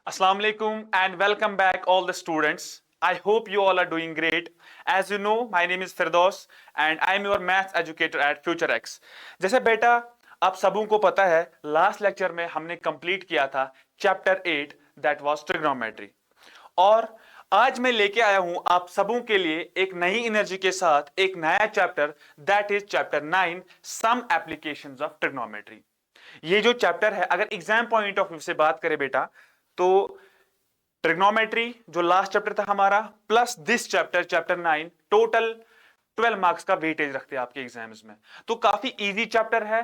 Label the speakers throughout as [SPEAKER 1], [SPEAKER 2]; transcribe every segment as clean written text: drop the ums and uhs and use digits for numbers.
[SPEAKER 1] Assalamu alaikum and welcome back all the students. I hope you all are doing great. As you know, my name is Firdaus and I am your maths educator at FutureX. जैसे बेटा आप सबों को पता है last lecture में हमने complete किया था चैप्टर 8 दैट वाज ट्रिग्नोमेट्री और आज मैं लेके आया हूं आप सबों के लिए एक नई एनर्जी के साथ एक नया chapter that is chapter 9 some applications of trigonometry. ये जो चैप्टर है अगर एग्जाम पॉइंट ऑफ व्यू से बात करें बेटा तो ट्रिग्नोमेट्री जो लास्ट चैप्टर था हमारा plus this chapter chapter 9 total 12 marks का वेटेज रखते हैं आपके एग्जाम्स में। तो काफी इजी चैप्टर है,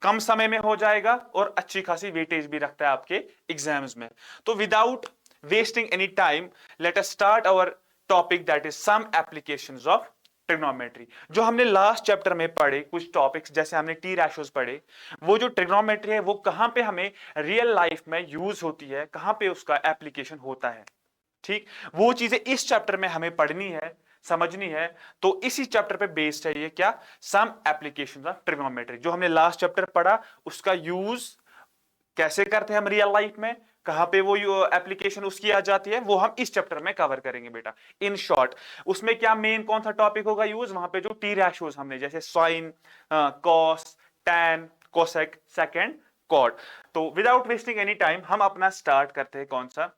[SPEAKER 1] कम समय में हो जाएगा और अच्छी खासी वेटेज भी रखता है आपके एग्जाम्स में। तो without wasting any time let us start our topic that is some applications of trigonometry. जो हमने लास्ट चैप्टर में पढ़े कुछ टॉपिक्स जैसे हमने टी रैशोज पढ़े, वो जो ट्रिग्नोमेट्री है वो कहां पे हमें रियल लाइफ में यूज होती है, कहां पे उसका एप्लीकेशन होता है। ठीक, वो चीजें इस चैप्टर में हमें पढ़नी है, समझनी है। तो इसी चैप्टर पे बेस्ड है ये क्या, सम एप्लीकेशंस ऑफ ट्रिग्नोमेट्री। जो हमने लास्ट चैप्टर पढ़ा उसका यूज कैसे करते हैं हम रियल लाइफ में, कहां पे वो एप्लीकेशन उसकी आ जाती है, वो हम इस चैप्टर में कवर करेंगे बेटा। इन शॉर्ट उसमें क्या मेन कौन सा टॉपिक होगा यूज, वहां पे जो टी रैशोज हमने जैसे sine, cos, tan, cosec, second, cot. तो विदाउट वेस्टिंग एनी टाइम हम अपना स्टार्ट करते हैं कौन सा,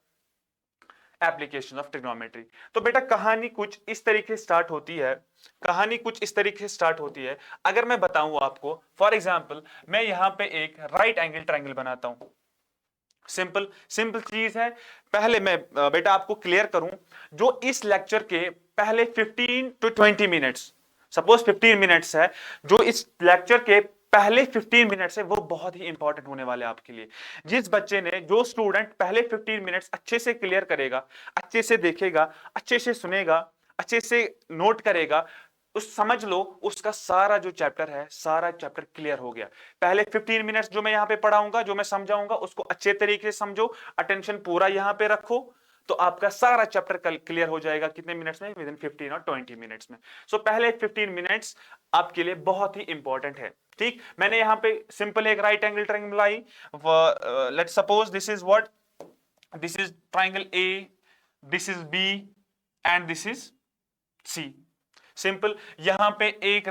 [SPEAKER 1] एप्लीकेशन ऑफ ट्रिग्नोमेट्री। तो बेटा कहानी कुछ इस तरीके से स्टार्ट होती है, कहानी कुछ इस तरीके से स्टार्ट होती है। अगर मैं बताऊं आपको फॉर एग्जांपल मैं यहां पे एक राइट एंगल ट्रायंगल बनाता हूं। सिंपल सिंपल चीज है। पहले मैं बेटा आपको क्लियर करूं, जो इस लेक्चर के पहले 15 टू 20 मिनट्स, सपोज 15 मिनट्स है, जो इस लेक्चर के पहले 15 मिनट्स है वो बहुत ही इंपॉर्टेंट होने वाले आपके लिए। जिस बच्चे ने, जो स्टूडेंट पहले 15 मिनट्स अच्छे से क्लियर करेगा, अच्छे से देखेगा, अच्छे से सुनेगा, अच्छे से नोट करेगा, उस समझ लो उसका सारा जो चैप्टर है सारा चैप्टर क्लियर हो गया। पहले 15 मिनट्स जो मैं यहां पे पढ़ाऊंगा, जो मैं समझाऊंगा उसको अच्छे तरीके से समझो, अटेंशन पूरा यहां पे रखो, तो आपका सारा चैप्टर क्लियर हो जाएगा कितने मिनट्स में, विद इन 15 और 20 मिनट्स में। सो पहले 15 मिनट्स आपके लिए बहुत ही इंपॉर्टेंट है। ठीक, मैंने यहां पे सिंपल एक राइट एंगल ट्रायंगल बनाई। Let suppose this is what, this is triangle A, this is B and this is C. Simple, यहां पे एक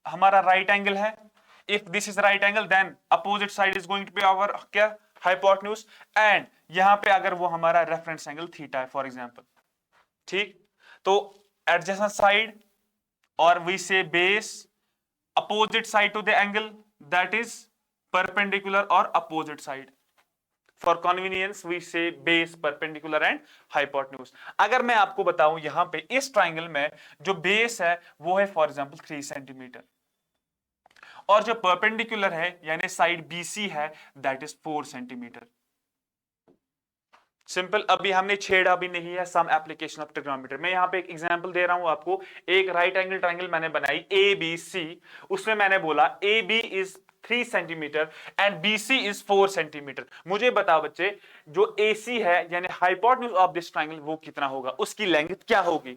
[SPEAKER 1] हमारा राइट एंगल है। If this is right angle then opposite side is going to be our क्या, hypotenuse. And यहां पे अगर वो हमारा रेफरेंस एंगल थीटा है फॉर एग्जांपल। ठीक, तो एडजेसेंट साइड और we say base, opposite side to the angle that is perpendicular और opposite side. For convenience we say base, perpendicular and hypotenuse. अगर मैं आपको बताऊं यहां पे इस ट्राइंगल में जो बेस है वो है फॉर एग्जांपल 3 सेंटीमीटर और जो परपेंडिकुलर है यानी साइड बीसी है दैट इज 4 सेंटीमीटर। सिंपल, अभी हमने छेड़ा भी नहीं है सम एप्लीकेशन ऑफ ट्रिग्नोमेट्री। मैं यहां पे एक एग्जांपल दे रहा हूं आपको। एक राइट एंगल ट्रायंगल मैंने बनाई ए बी सी, उसमें मैंने बोला A B is 3 centimetre and B C is 4 centimetre. मुझे बताओ बच्चे, जो ए सी है यानी हाइपोटेन्यूज ऑफ दिस ट्रायंगल वो कितना होगा, उसकी लेंथ क्या होगी।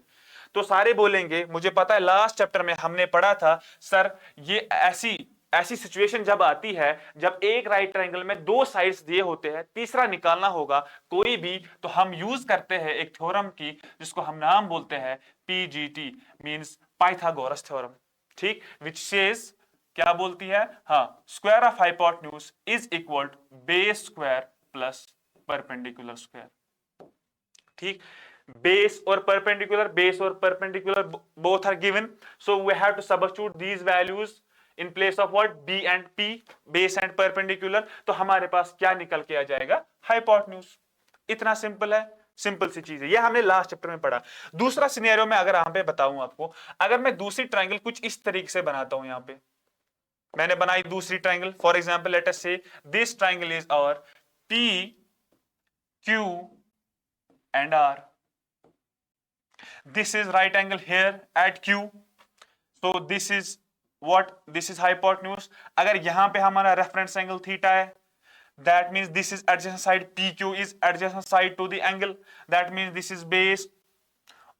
[SPEAKER 1] तो सारे बोलेंगे मुझे पता है लास्ट चैप्टर में हमने पढ़ा था सर, ये ऐसी ऐसी सिचुएशन जब आती है जब एक राइट ट्रायंगल में दो साइड्स दिए होते हैं, तीसरा निकालना होगा कोई भी, तो हम यूज करते हैं एक थ्योरम की जिसको हम नाम बोलते हैं पीजीटी, मींस पाइथागोरस थ्योरम। ठीक, विच सेज, क्या बोलती है, हाँ, square of hypotenuse is equal to base square plus perpendicular square. ठीक, base or perpendicular both are given, so we have to substitute these values in place of what, b and p, base and perpendicular। तो हमारे पास क्या निकल के आ जाएगा, hypotenuse. इतना simple है, simple सी चीज है, ये हमने लास्ट चैप्टर में पढ़ा। दूसरा सिनेरियो में अगर यहां पे बताऊं आपको, अगर मैं दूसरी ट्रायंगल कुछ इस तरीके से बनाता हूं, यहां पे मैंने बनाई दूसरी triangle, for example let us say this triangle is our p q and r। This is right angle here at Q, so this is what, this is hypotenuse। अगर यहां पे हमारा रेफरेंस एंगल थीटा है, that means this is adjacent side, PQ is adjacent side to the angle, that means this is base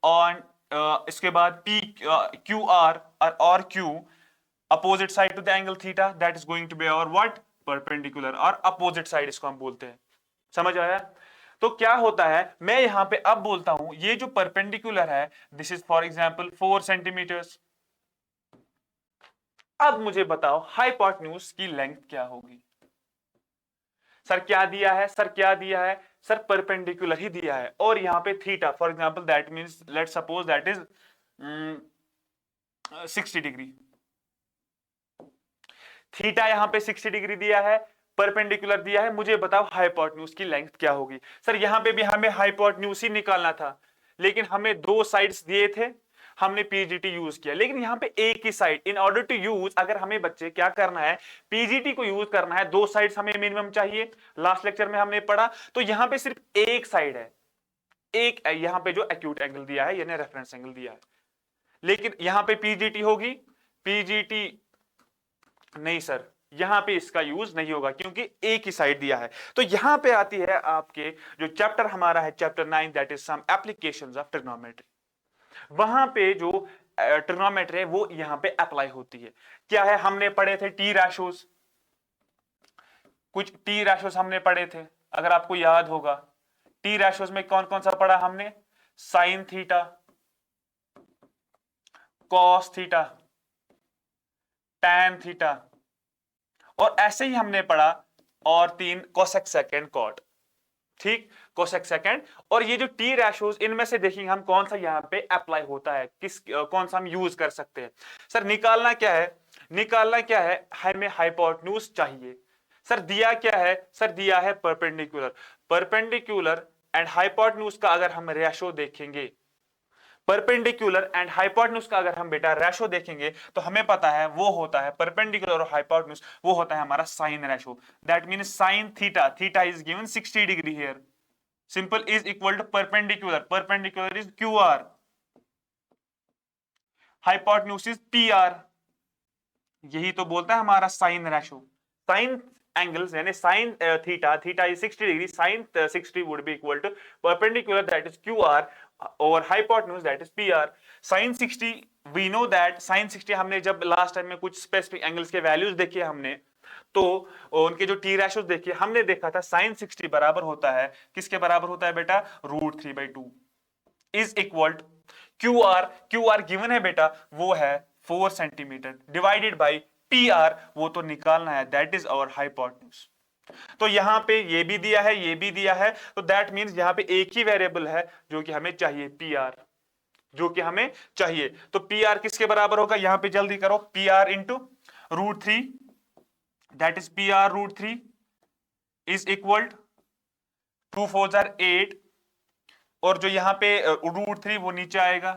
[SPEAKER 1] on इसके बाद P QR or Q opposite side to the angle theta, that is going to be our what, perpendicular और opposite side इसको हम बोलते हैं। समझ आया। तो क्या होता है, मैं यहां पे अब बोलता हूं ये जो परपेंडिकुलर है, this is for example 4 centimetres. अब मुझे बताओ हाइपोटेन्यूज की लेंथ क्या होगी। सर क्या दिया है, सर क्या दिया है, सर परपेंडिकुलर ही दिया है, और यहां पे theta for example that means let suppose that is 60 degree. Theta यहां पे 60 डिग्री दिया है, परपेंडिकुलर दिया है, मुझे बताओ हाइपोटेन्यूज की लेंथ क्या होगी। सर यहां पे भी हमें हाइपोटेन्यूज ही निकालना था, लेकिन हमें दो साइड्स दिए थे, हमने पीजीटी यूज किया, लेकिन यहां पे एक ही side, in order to use, अगर हमें बच्चे क्या करना है, पीजीटी को यूज करना है, दो साइड्स हमें मिनिमम चाहिए, लास्ट लेक्चर में हमने पढ़ा। तो यहां पे सिर्फ एक साइड है, एक यहां पे जो एक्यूट एंगल दिया है यानी रेफरेंस एंगल दिया है, लेकिन यहां पे पीजीटी होगी, पीजीटी नहीं सर, यहां पे इसका यूज नहीं होगा क्योंकि एक ही साइड दिया है। तो यहां पे आती है आपके जो चैप्टर हमारा है chapter 9 that is some applications of trigonometry. वहां पे जो ट्रिग्नोमेट्री है वो यहां पे अप्लाई होती है। क्या है, हमने पढ़े थे टी रैशोज, कुछ टी रैशोज हमने पढ़े थे, अगर आपको याद होगा। टी रैशोज में कौन कौन सा पढ़ा हमने, sine theta, cos theta, tan theta, और ऐसे ही हमने पढ़ा और तीन कोसेक सेकंड कॉट, ठीक, कोसेक सेकंड। और ये जो टी रैशोज, इनमें से देखेंगे हम कौन सा यहां पे अप्लाई होता है, किस कौन सा हम यूज कर सकते हैं। सर निकालना क्या है, निकालना क्या है, हमें हाइपोटेन्यूज चाहिए। सर दिया क्या है, सर दिया है परपेंडिकुलर, परपेंडिकुलर एंड हाइपोटेन्यूज का अगर हम रेशो देखेंगे, परपेंडिकुलर एंड हाइपोटेन्यूज का अगर हम बेटा रेशो देखेंगे तो हमें पता है वो होता है परपेंडिकुलर और हाइपोटेन्यूज, वो होता है हमारा sine ratio. That means sine theta, theta is given 60 degree here, simple, is equal to perpendicular, perpendicular is Q R, hypotenuse is P R. यही तो बोलता है हमारा साइन रेशो। साइन एंगल्स यानी sine theta, theta is 60 degree, sine 60 would be equal to perpendicular that is Q R और hypotenuse that is PR। sin 60 we know that sin 60 हमने जब last time में कुछ स्पेसिफिक एंगल्स के values देखे हमने, तो उनके जो टी रैशोज देखे हमने देखा था sin 60 बराबर होता है, किसके बराबर होता है बेटा, √3/2 is equal Q R, Q R given है बेटा, वो है 4 centimetre divided by P R, वो तो निकालना है, दैट इज आवर हाइपोटेन्यूज। तो यहां पे ये भी दिया है, ये भी दिया है, तो दैट मींस यहां पे एक ही वेरिएबल है जो कि हमें चाहिए, पी आर, जो कि हमें चाहिए। तो पी आर किसके बराबर होगा, यहां पे जल्दी करो, P R into √3, that is P are √3 is equal 2 4 jar 8, और जो यहां पे √3 वो नीचे आएगा,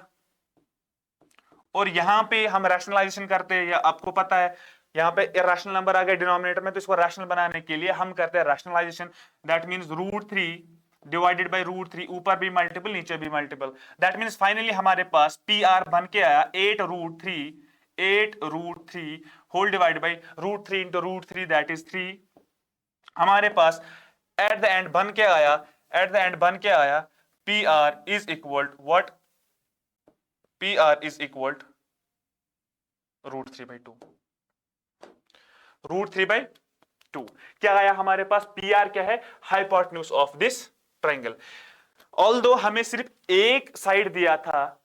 [SPEAKER 1] और यहां पे हम रैशनलाइजेशन करते हैं, या आपको पता है यहां पे इरेशनल नंबर आ गया डिनोमिनेटर में, तो इसको रैशनल बनाने के लिए हम करते हैं rationalisation. That means √3 divided by √3, ऊपर भी मल्टीपल नीचे भी मल्टीपल, दैट मींस फाइनली हमारे पास पी आर बन के आया 8 √3 whole divide by √3 into √3 that is 3। हमारे पास एट द एंड बन के आया, एट द एंड बन के आया P R is equal what, P R is equal √3/2, √3/2 क्या आया हमारे पास, पी आर क्या है, hypotenuse of this triangle. Although हमें सिर्फ एक साइड दिया था,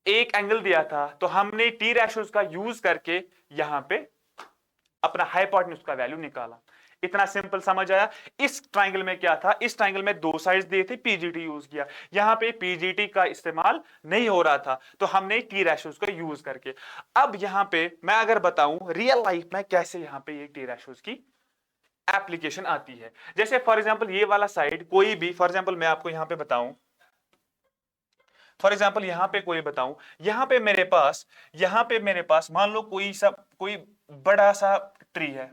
[SPEAKER 1] एक एंगल दिया था, तो हमने टी रैशोज का यूज करके यहां पे अपना हाइपोटेन्यूज का वैल्यू निकाला। इतना सिंपल समझ आया। इस ट्रायंगल में क्या था, इस ट्रायंगल में दो साइड्स दिए थे, पीजीटी यूज किया, यहां पे पीजीटी का इस्तेमाल नहीं हो रहा था, तो हमने टी रैशोज का यूज करके। अब यहां पे मैं अगर बताऊं रियल लाइफ में कैसे यहां पे ये टी रैशोज की एप्लीकेशन आती है, जैसे फॉर एग्जांपल ये वाला साइड कोई भी, फॉर एग्जांपल मैं आपको यहां पे बताऊं, फॉर एग्जांपल यहां पे कोई बताऊं, यहां पे मेरे पास, यहां पे मेरे पास मान लो कोई बड़ा सा ट्री है,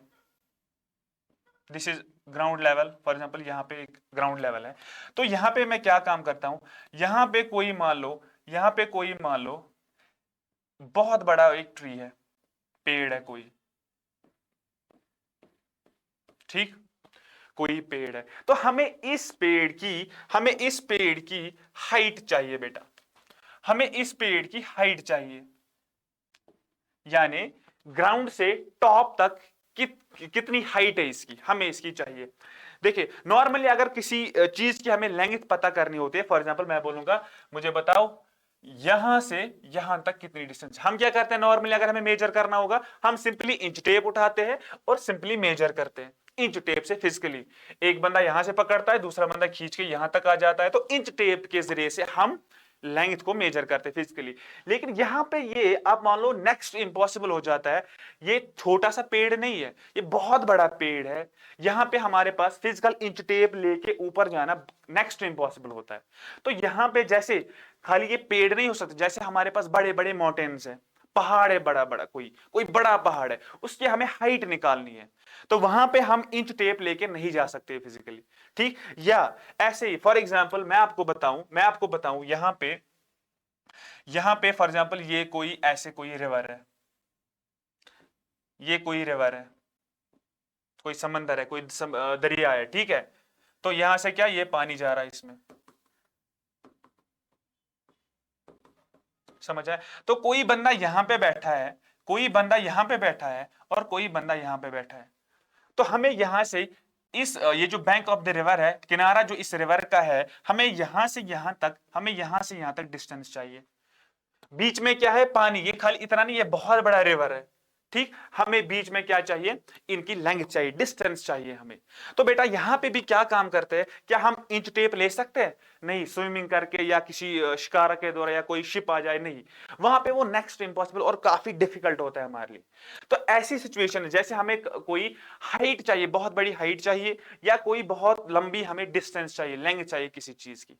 [SPEAKER 1] this is ground level, for example यहां पे एक ग्राउंड लेवल है। तो यहां पे मैं क्या काम करता हूं, यहां पे कोई मान लो, यहां पे कोई मान लो बहुत बड़ा एक ट्री है, पेड़ है कोई, ठीक, कोई पेड़ है, तो हमें इस पेड़ की हाइट चाहिए बेटा, हमें इस पेड़ की हाइट चाहिए, यानी ग्राउंड से टॉप तक कितनी हाइट है इसकी, हमें इसकी चाहिए। देखिए नॉर्मली अगर किसी चीज की हमें लेंथ पता करनी होती है, फॉर एग्जांपल मैं बोलूंगा मुझे बताओ यहां से यहां तक कितनी डिस्टेंस, हम क्या करते हैं नॉर्मली अगर हमें मेजर करना होगा हम सिंपली इंच टेप उठाते हैं और सिंपली मेजर करते हैं इंच टेप से फिजिकली। एक बंदा यहां से पकड़ता है, दूसरा बंदा खींच के यहां तक आ जाता है, तो इंच टेप के जरिए से हम लेंथ को मेजर करते हैं फिजिकली। लेकिन यहां पे ये आप मान लो नेक्स्ट इंपॉसिबल हो जाता है। ये छोटा सा पेड़ नहीं है, ये बहुत बड़ा पेड़ है। यहां पे हमारे पास फिजिकल इंच टेप लेके ऊपर जाना नेक्स्ट इंपॉसिबल होता है। तो यहां पे जैसे खाली ये पेड़ नहीं हो सकता, जैसे हमारे पास बड़े बड़े माउंटेन्स हैं, पहाड़ है बड़ा बड़ा, कोई कोई बड़ा पहाड़ है, उसकी हमें हाइट निकालनी है, तो वहां पे हम इंच टेप लेके नहीं जा सकते फिजिकली। ठीक, या ऐसे ही फॉर एग्जांपल मैं आपको बताऊं यहां पे फॉर एग्जांपल ये कोई ऐसे कोई रिवर है, ये कोई रिवर है, कोई समंदर है, कोई दरिया है, ठीक है। तो यहां से क्या ये पानी जा रहा है इसमें, समझ आए। तो कोई बंदा यहां पे बैठा है, कोई बंदा यहां पे बैठा है और कोई बंदा यहां पे बैठा है। तो हमें यहां से इस ये जो बैंक ऑफ द रिवर है, किनारा जो इस रिवर का है, हमें यहां से यहां तक डिस्टेंस चाहिए। बीच में क्या है, पानी, ये खाली इतना नहीं, ये बहुत बड़ा रिवर है। ठीक, हमें बीच में क्या चाहिए, इनकी लेंथ चाहिए, डिस्टेंस चाहिए हमें। तो बेटा यहां पे भी क्या काम करते हैं, क्या हम इंच टेप ले सकते हैं? नहीं, स्विमिंग करके या किसी शिकार के द्वारा या कोई शिप आ जाए, नहीं, वहां पे वो नेक्स्ट इंपॉसिबल और काफी डिफिकल्ट होता है हमारे लिए। तो ऐसी सिचुएशन है जैसे हमें कोई हाइट चाहिए, बहुत बड़ी हाइट चाहिए, या कोई बहुत लंबी हमें डिस्टेंस चाहिए, लेंथ चाहिए किसी चीज की,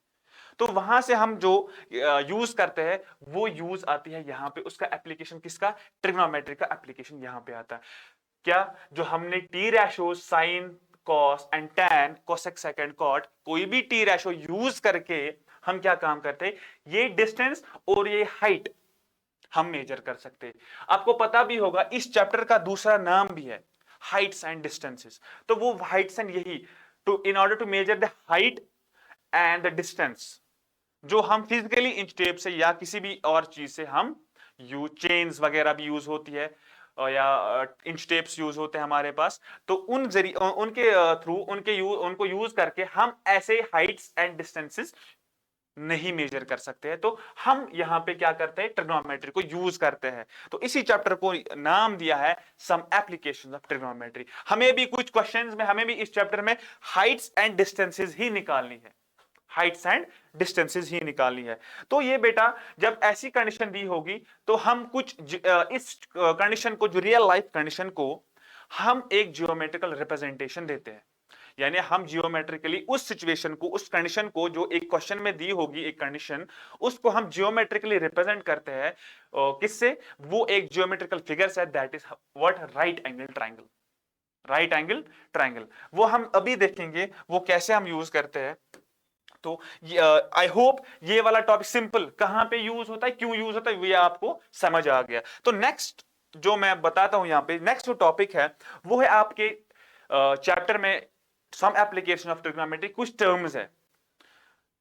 [SPEAKER 1] तो वहां से हम जो यूज करते हैं वो यूज आती है यहां पे, उसका एप्लीकेशन किसका, ट्रिग्नोमेट्री का एप्लीकेशन यहां पे आता है। क्या, जो हमने T ratio, sine, cos and tan, cosec, second, cot, कोई भी टी रेशो यूज करके हम क्या काम करते हैं, ये डिस्टेंस और ये हाइट हम मेजर कर सकते हैं। आपको पता भी होगा इस चैप्टर का दूसरा नाम भी है हाइट्स एंड डिस्टेंसेस। तो वो हाइट्स एंड यही, to in order to measure the height and the distance, जो हम फिजिकली इंच टेप से या किसी भी और चीज से हम यूज, चेन्स वगैरह भी यूज होती है या इंच टेप्स यूज होते हैं हमारे पास, तो उन जरिए उनके थ्रू उनको यूज करके हम ऐसे हाइट्स एंड डिस्टेंसेस नहीं मेजर कर सकते हैं। तो हम यहां पे क्या करते हैं, ट्रिग्नोमेट्री को यूज करते हैं। तो इसी चैप्टर को नाम दिया है सम एप्लीकेशंस ऑफ ट्रिग्नोमेट्री। हमें भी कुछ क्वेश्चंस में, हमें भी इस चैप्टर में हाइट्स एंड डिस्टेंसेस ही निकालनी है, हाइट्स एंड डिस्टेंसेस ही निकालनी है। तो ये बेटा जब ऐसी कंडीशन दी होगी तो हम कुछ इस कंडीशन को, जो रियल लाइफ कंडीशन को, हम एक जियोमेट्रिकल रिप्रेजेंटेशन देते हैं। यानी हम जियोमेट्रिकली उस सिचुएशन को, उस कंडीशन को जो एक क्वेश्चन में दी होगी एक कंडीशन, उसको हम जियोमेट्रिकली रिप्रेजेंट करते हैं किससे, वो एक जियोमेट्रिकल फिगर है, that is what, right angle triangle. Right angle triangle वो हम अभी देखेंगे वो कैसे हम यूज करते हैं। तो आई होप ये वाला टॉपिक सिंपल, कहां पे यूज होता है, क्यों यूज होता है, ये आपको समझ आ गया। तो नेक्स्ट जो मैं बताता हूं यहां पे, नेक्स्ट जो टॉपिक है वो है आपके चैप्टर में सम एप्लीकेशन ऑफ ट्रिग्नोमेट्री। कुछ टर्म्स है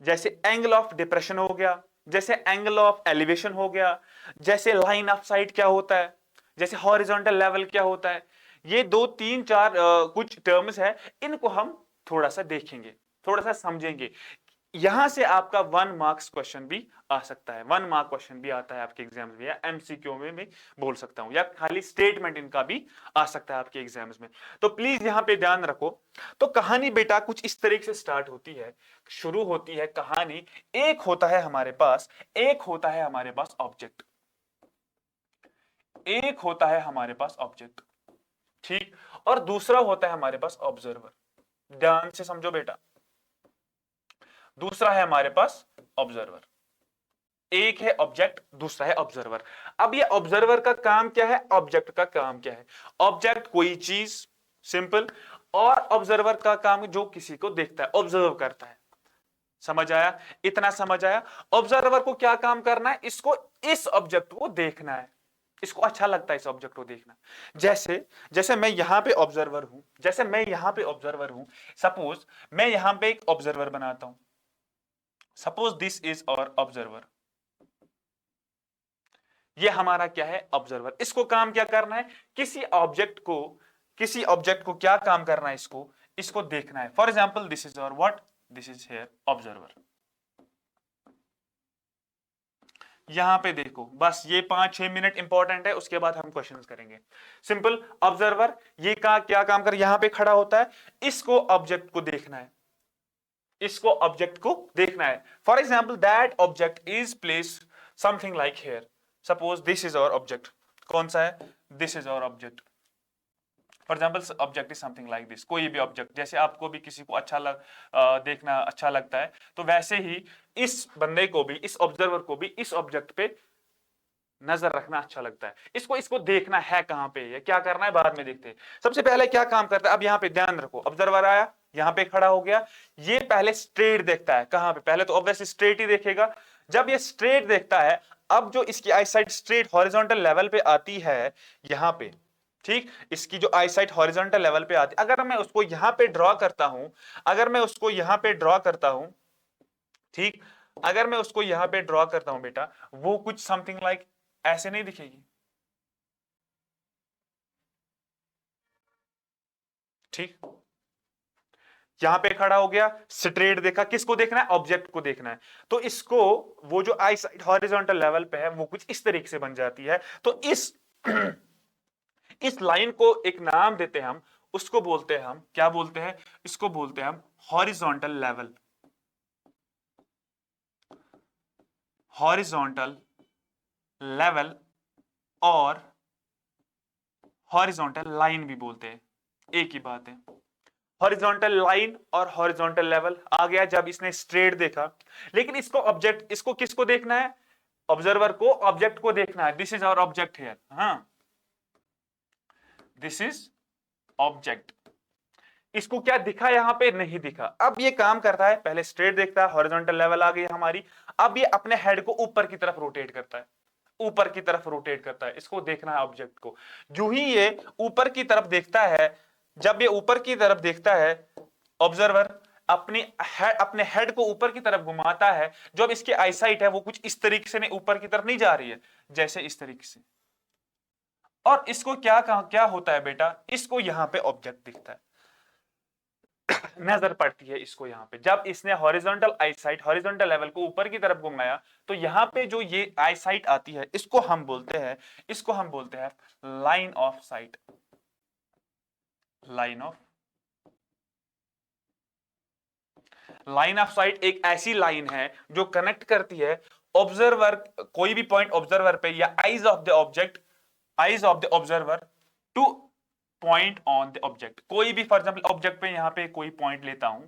[SPEAKER 1] जैसे एंगल ऑफ डिप्रेशन हो गया, जैसे एंगल ऑफ एलिवेशन हो गया, जैसे लाइन ऑफ साइट क्या होता है, जैसे हॉरिजॉन्टल लेवल क्या होता है। ये दो तीन चार कुछ टर्म्स है, इनको हम थोड़ा सा देखेंगे, थोड़ा सा समझेंगे। यहां से आपका 1 मार्क्स क्वेश्चन भी आ सकता है, 1 मार्क क्वेश्चन भी आता है आपके एग्जाम्स में, या एमसीक्यू में भी बोल सकता हूं, या खाली स्टेटमेंट इनका भी आ सकता है आपके एग्जाम्स में। तो प्लीज यहां पे ध्यान रखो। तो कहानी बेटा कुछ इस तरीके से स्टार्ट होती है, शुरू होती है कहानी। एक होता है हमारे पास, ऑब्जेक्ट, एक होता है हमारे पास ऑब्जेक्ट, ठीक, और दूसरा होता है हमारे पास ऑब्जर्वर। ध्यान से समझो बेटा, दूसरा है हमारे पास ऑब्जर्वर, एक है ऑब्जेक्ट, दूसरा है ऑब्जर्वर। अब ये ऑब्जर्वर का काम क्या है, ऑब्जेक्ट का काम क्या है। ऑब्जेक्ट कोई चीज, सिंपल, और ऑब्जर्वर का काम जो किसी को देखता है, ऑब्जर्व करता है। समझ आया, इतना समझ आया। ऑब्जर्वर को क्या काम करना है, इसको इस ऑब्जेक्ट को देखना है, इसको अच्छा लगता है इस ऑब्जेक्ट को देखना। जैसे जैसे मैं यहां पे ऑब्जर्वर हूं, सपोज मैं यहां पे एक ऑब्जर्वर बनाता हूं, suppose this is our observer. ये हमारा क्या है, ऑब्जर्वर। इसको काम क्या करना है, किसी ऑब्जेक्ट को क्या काम करना है, इसको इसको देखना है। फॉर एग्जाम्पल दिस इज और what, this is here observer. यहां पे देखो बस ये 5-6 मिनट इंपॉर्टेंट है, उसके बाद हम क्वेश्चंस करेंगे। सिंपल, ऑब्जर्वर ये क्या काम कर, यहां पे खड़ा होता है, इसको ऑब्जेक्ट को देखना है, इसको ऑब्जेक्ट को देखना है। For example that object is place something like here, suppose this is our object. कौन सा है, this is our object. For example object is something like this, कोई भी ऑब्जेक्ट, जैसे आपको भी किसी को देखना अच्छा लगता है, तो वैसे ही इस बंदे को भी, इस ऑब्जर्वर को भी इस ऑब्जेक्ट पे नजर रखना अच्छा लगता है। इसको इसको देखना है कहां पे, ये क्या करना है बाद में देखते हैं। सबसे पहले क्या काम करता है, अब यहां पे ध्यान रखो, ऑब्जर्वर आया, यहां पे खड़ा हो गया, ये पहले स्ट्रेट देखता है। कहां पे, पहले तो ऑब्वियसली स्ट्रेट ही देखेगा। जब ये स्ट्रेट देखता है, अब जो इसकी आईसाइट स्ट्रेट हॉरिजॉन्टल लेवल पे आती है यहां पे, ठीक, इसकी जो आईसाइट हॉरिजॉन्टल लेवल पे आती है, अगर मैं उसको यहां पे ड्रॉ करता हूं, अगर मैं उसको यहां पे ड्रॉ करता हूं, ठीक, अगर मैं उसको यहां पे ड्रॉ करता हूं बेटा, वो कुछ समथिंग लाइक ऐसे नहीं दिखेगी, ठीक। यहां पे खड़ा हो गया, स्ट्रेट देखा, किसको देखना है, ऑब्जेक्ट को देखना है, तो इसको, वो जो आई साइड हॉरिजॉन्टल लेवल पे है वो कुछ इस तरीके से बन जाती है। तो इस लाइन को एक नाम देते हैं हम, उसको बोलते हैं हम, क्या बोलते हैं, इसको बोलते हैं हम हॉरिजॉन्टल लेवल, हॉरिजॉन्टल लेवल, और हॉरिजॉन्टल लाइन भी बोलते हैं, एक ही बात है। हॉरिजॉन्टल लाइन और हॉरिजॉन्टल लेवल आ गया जब इसने स्ट्रेट देखा। लेकिन इसको ऑब्जेक्ट, इसको किसको देखना है, ऑब्जर्वर को ऑब्जेक्ट को देखना है। This is our object here, हाँ, दिस इज ऑब्जेक्ट। इसको क्या दिखा, यहां पे नहीं दिखा। अब ये काम करता है, पहले स्ट्रेट देखता है, हॉरिजॉन्टल लेवल आ गई हमारी, अब ये अपने हेड को ऊपर की तरफ रोटेट करता है, ऊपर की तरफ रोटेट करता है, इसको देखना है ऑब्जेक्ट को। जो ही ये ऊपर की तरफ देखता है, जब ये ऊपर की तरफ देखता है, ऑब्जर्वर अपने हेड को ऊपर की तरफ घुमाता है, जो अब इसकी आईसाइट है वो कुछ इस तरीके से नहीं, ऊपर की तरफ नहीं जा रही है, जैसे इस तरीके से। और इसको क्या होता है बेटा, इसको यहां पे ऑब्जेक्ट दिखता है, नजर पड़ती है इसको यहां पे। जब इसने हॉरिजॉन्टल आईसाइट, हॉरिजॉन्टल लेवल को ऊपर की तरफ घुमाया, तो यहां पे जो ये आईसाइट आती है, इसको हम बोलते हैं, इसको हम बोलते हैं line of site, line of site एक ऐसी लाइन है जो कनेक्ट करती है ऑब्जर्वर, कोई भी पॉइंट ऑब्जर्वर पे, या eyes of the object, eyes of the observer two point on the object. कोई भी, फॉर एग्जांपल ऑब्जेक्ट पे यहां पे कोई पॉइंट लेता हूं,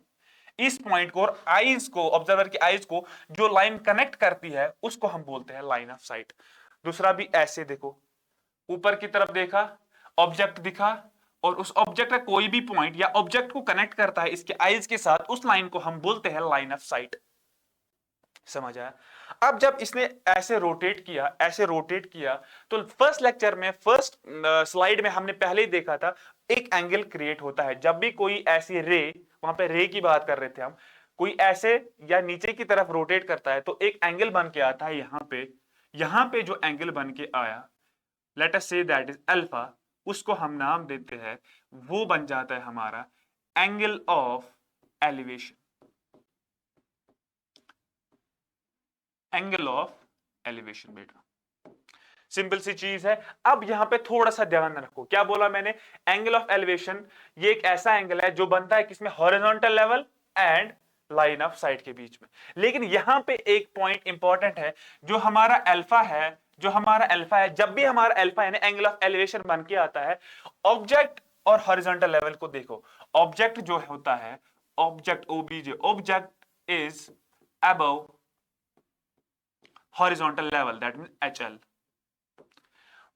[SPEAKER 1] इस पॉइंट को और आईज को, ऑब्जर्वर की आईज को जो लाइन कनेक्ट करती है, उसको हम बोलते हैं लाइन ऑफ साइट। दूसरा भी ऐसे देखो, ऊपर की तरफ देखा, ऑब्जेक्ट दिखा, और उस ऑब्जेक्ट का कोई भी पॉइंट या ऑब्जेक्ट को कनेक्ट करता है इसके आईज के साथ, उस लाइन को हम बोलते हैं लाइन ऑफ साइट। समझ आया। अब जब इसने ऐसे रोटेट किया, ऐसे रोटेट किया, तो फर्स्ट लेक्चर में, फर्स्ट स्लाइड में हमने पहले ही देखा था, एक एंगल क्रिएट होता है जब भी कोई ऐसी रे, वहां पे रे की बात कर रहे थे हम, कोई ऐसे या नीचे की तरफ रोटेट करता है तो एक एंगल बन के आता है यहां पे जो एंगल बन के आया, लेट अस से दैट इज अल्फा, उसको हम नाम देते हैं, वो बन जाता है हमारा angle of elevation, angle of elevation बेटा। सिंपल सी चीज है। अब यहां पे थोड़ा सा ध्यान रखो, क्या बोला मैंने, एंगल ऑफ एलिवेशन ये एक ऐसा एंगल है जो बनता है किसमें, horizontal level and line of sight के बीच में। लेकिन यहां पे एक पॉइंट इंपॉर्टेंट है, जो हमारा अल्फा है, जो हमारा अल्फा है, जब भी हमारा अल्फा यानी एंगल ऑफ एलिवेशन बन के आता है, ऑब्जेक्ट और हॉरिजॉन्टल लेवल को देखो, ऑब्जेक्ट जो होता है, object OBJ, object is above horizontal level, that means HL।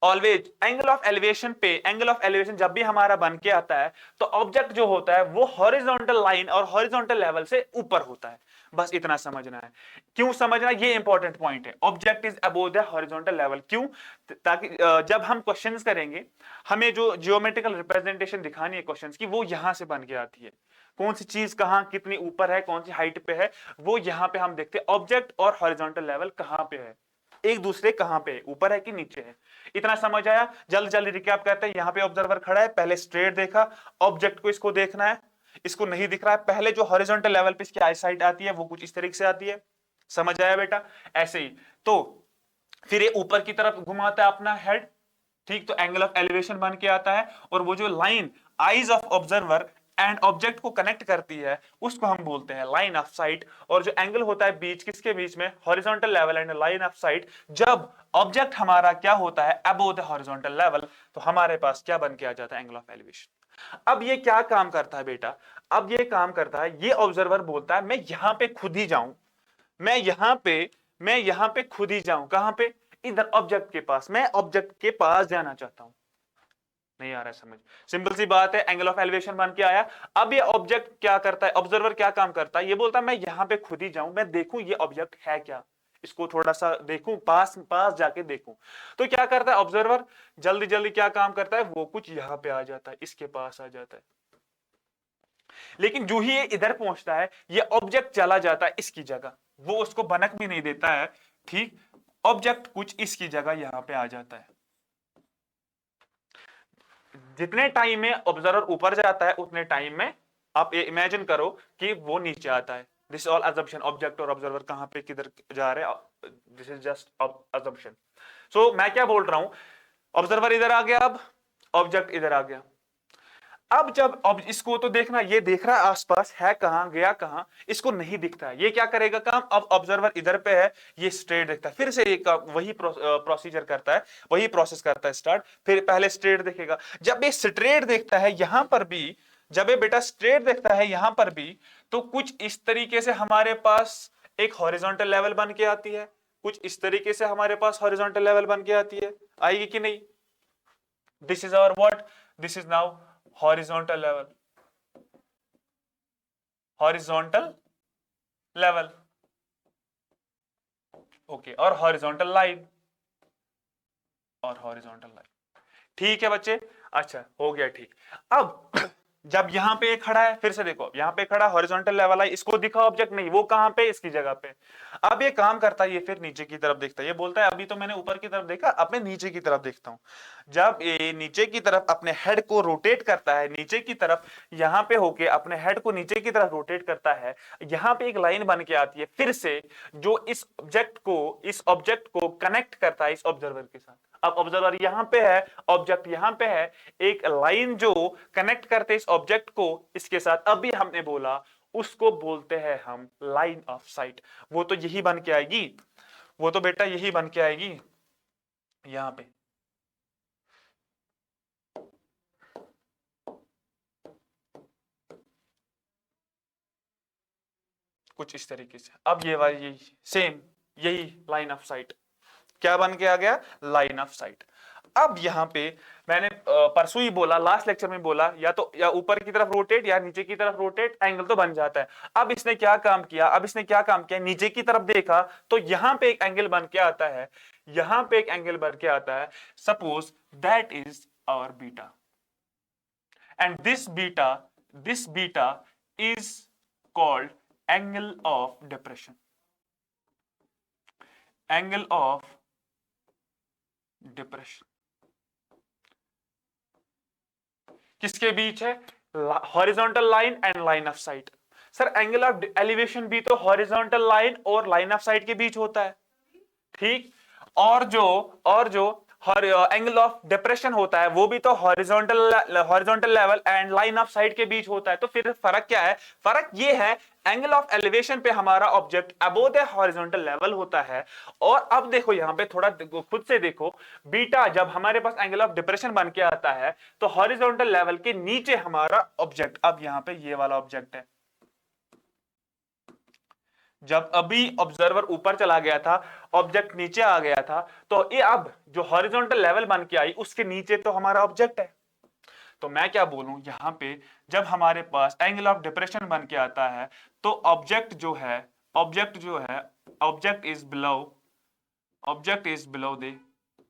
[SPEAKER 1] Always angle of elevation पे, एंगल ऑफ एलिवेशन जब भी हमारा बन के आता है, तो ऑब्जेक्ट जो होता है वो हॉरिजॉन्टल लाइन और हॉरिजॉन्टल लेवल से ऊपर होता है। बस इतना समझना है। क्यों समझना, ये इंपॉर्टेंट पॉइंट है, object is above the horizontal level. क्यों, ताकि जब हम क्वेश्चंस करेंगे, हमें जो जियोमेट्रिकल रिप्रेजेंटेशन दिखानी है क्वेश्चंस की, वो यहां से बन के आती है। कौन सी चीज कहां कितनी ऊपर है, कौन सी हाइट पे है, वो यहां पे हम देखते हैं, ऑब्जेक्ट और हॉरिजॉन्टल लेवल कहां पे है, एक दूसरे कहां पे, ऊपर है कि नीचे है। इतना समझ आया। जल्द जल्दी रिकैप करते हैं। यहां पे ऑब्जर्वर खड़ा है, पहले स्ट्रेट देखा, ऑब्जेक्ट को इसको देखना है, इसको नहीं दिख रहा है, पहले जो हॉरिजॉन्टल लेवल पे इसकी आई साइट आती है वो कुछ इस तरीके से आती है, समझ आया बेटा? ऐसे ही तो फिर ये ऊपर की तरफ घुमाता है अपना हेड, ठीक, तो एंगल ऑफ एलिवेशन बन के आता है, और वो जो line eyes of observer and object को कनेक्ट करती है उसको हम बोलते हैं लाइन ऑफ साइट। और जो एंगल होता है बीच किसके बीच में, horizontal level and line of site, जब ऑब्जेक्ट हमारा क्या होता है अबोव द हॉरिजॉन्टल लेवल, तो हमारे पास क्या बन के आ जाता है, एंगल ऑफ एलिवेशन। अब ये क्या काम करता है बेटा, अब ये काम करता है, ये ऑब्जर्वर बोलता है मैं यहां पे खुद ही जाऊं, मैं यहां पे खुद ही जाऊं, कहां पे, इधर ऑब्जेक्ट के पास, मैं ऑब्जेक्ट के पास जाना चाहता हूं। नहीं आ रहा है समझ? सिंपल सी बात है, एंगल ऑफ एलिवेशन बन के आया। अब ये ऑब्जेक्ट क्या करता है, ऑब्जर्वर क्या काम करता है, ये बोलता है मैं यहां पे खुद ही जाऊं, मैं देखूं ये ऑब्जेक्ट है क्या, इसको थोड़ा सा देखूं, पास पास जाके देखूं। तो क्या करता है ऑब्जर्वर, जल्दी जल्दी क्या काम करता है, वो कुछ यहां पे आ जाता है, इसके पास आ जाता है। लेकिन जो ही ये इधर पहुंचता है, ये ऑब्जेक्ट चला जाता है इसकी जगह, वो उसको भनक भी नहीं देता है, ठीक, ऑब्जेक्ट कुछ इसकी जगह यहां पे आ जाता है। जितने टाइम में ऑब्जर्वर ऊपर जाता है उतने टाइम में आप इमेजिन करो कि वो नीचे आता है। दिस ऑल अजम्पशन, ऑब्जेक्ट और ऑब्जर्वर कहां पे किधर जा रहे हैं, दिस इज जस्ट अजम्पशन। सो मैं क्या बोल रहा हूं, ऑब्जर्वर इधर आ गया, अब ऑब्जेक्ट इधर आ गया। अब जब अब इसको तो देखना, ये देख रहा है आसपास है, कहां गया कहां, इसको नहीं दिखता है, ये क्या करेगा काम, अब ऑब्जर्वर इधर पे है, ये स्ट्रेट देखता है, फिर से एक वही प्रोसीजर करता है, वही प्रोसेस करता है स्टार्ट, फिर पहले स्ट्रेट देखेगा, जब ये स्ट्रेट देखता है यहां पर भी, जब ये बेटा स्ट्रेट देखता है यहां पर भी, तो कुछ इस तरीके से हमारे पास एक हॉरिजॉन्टल लेवल बन के आती है, कुछ इस तरीके से हमारे पास हॉरिजॉन्टल लेवल बन के आती है, आएगी कि नहीं? This is our what, this is now horizontal level, horizontal level, okay, और horizontal line, और horizontal line, ठीक है बच्चे, अच्छा हो गया ठीक। अब जब यहां पे खड़ा है, फिर से देखो यहां पे खड़ा हॉरिजॉन्टल लेवल है, इसको दिखा ऑब्जेक्ट नहीं, वो कहां पे, इसकी जगह पे। अब ये काम करता है, ये फिर नीचे की तरफ देखता है, ये बोलता है अभी तो मैंने ऊपर की तरफ देखा, अब मैं नीचे की तरफ देखता हूं। जब ये नीचे की तरफ अपने हेड को रोटेट करता है, नीचे की तरफ यहां पे होके अपने हेड को नीचे की तरफ रोटेट करता है, यहां पे एक लाइन बन के आती है फिर से, जो इस ऑब्जेक्ट को कनेक्ट करता है इस ऑब्जर्वर के साथ। अब ऑब्जर्वर यहां पे है, ऑब्जेक्ट यहां पे है, एक लाइन जो कनेक्ट करते इस ऑब्जेक्ट को इसके साथ, अभी हमने बोला उसको बोलते हैं हम लाइन ऑफ साइट। वो तो यही बन के आएगी, वो तो बेटा यही बन के आएगी यहां पे, कुछ इस तरीके से। अब ये वाली यही सेम, यही लाइन ऑफ साइट क्या बन के आ गया, लाइन ऑफ साइट। अब यहां पे मैंने परसों ही बोला, लास्ट लेक्चर में बोला, या तो या ऊपर की तरफ रोटेट या नीचे की तरफ रोटेट, एंगल तो बन जाता है। अब इसने क्या काम किया, नीचे की तरफ देखा तो यहां पे एक एंगल बन के आता है, यहां पे एक एंगल बन के आता है, suppose that is our beta, and this beta is called angle of depression, angle of depression किसके बीच है, horizontal line and line of sight. Sir angle of elevation भी तो हॉरिजॉन्टल लाइन और लाइन ऑफ साइट के बीच होता है, ठीक, और जो एंगल ऑफ डिप्रेशन होता है वो भी तो horizontal level and line of sight के बीच होता है। तो फिर फर्क क्या है, फर्क ये है एंगल ऑफ एलिवेशन पे हमारा object above the horizontal level होता है, और अब देखो यहां पे थोड़ा खुद से देखो, बीटा जब हमारे पास एंगल ऑफ डिप्रेशन बन के आता है तो हॉरिजॉन्टल लेवल के नीचे हमारा ऑब्जेक्ट, अब यहां पे ये वाला ऑब्जेक्ट है, जब अभी ऑब्जर्वर ऊपर चला गया था ऑब्जेक्ट नीचे आ गया था, तो ये अब जो हॉरिजॉन्टल लेवल बन के आई उसके नीचे तो हमारा ऑब्जेक्ट है। तो मैं क्या बोलूं, यहां पे जब हमारे पास एंगल ऑफ डिप्रेशन बन के आता है तो object is below the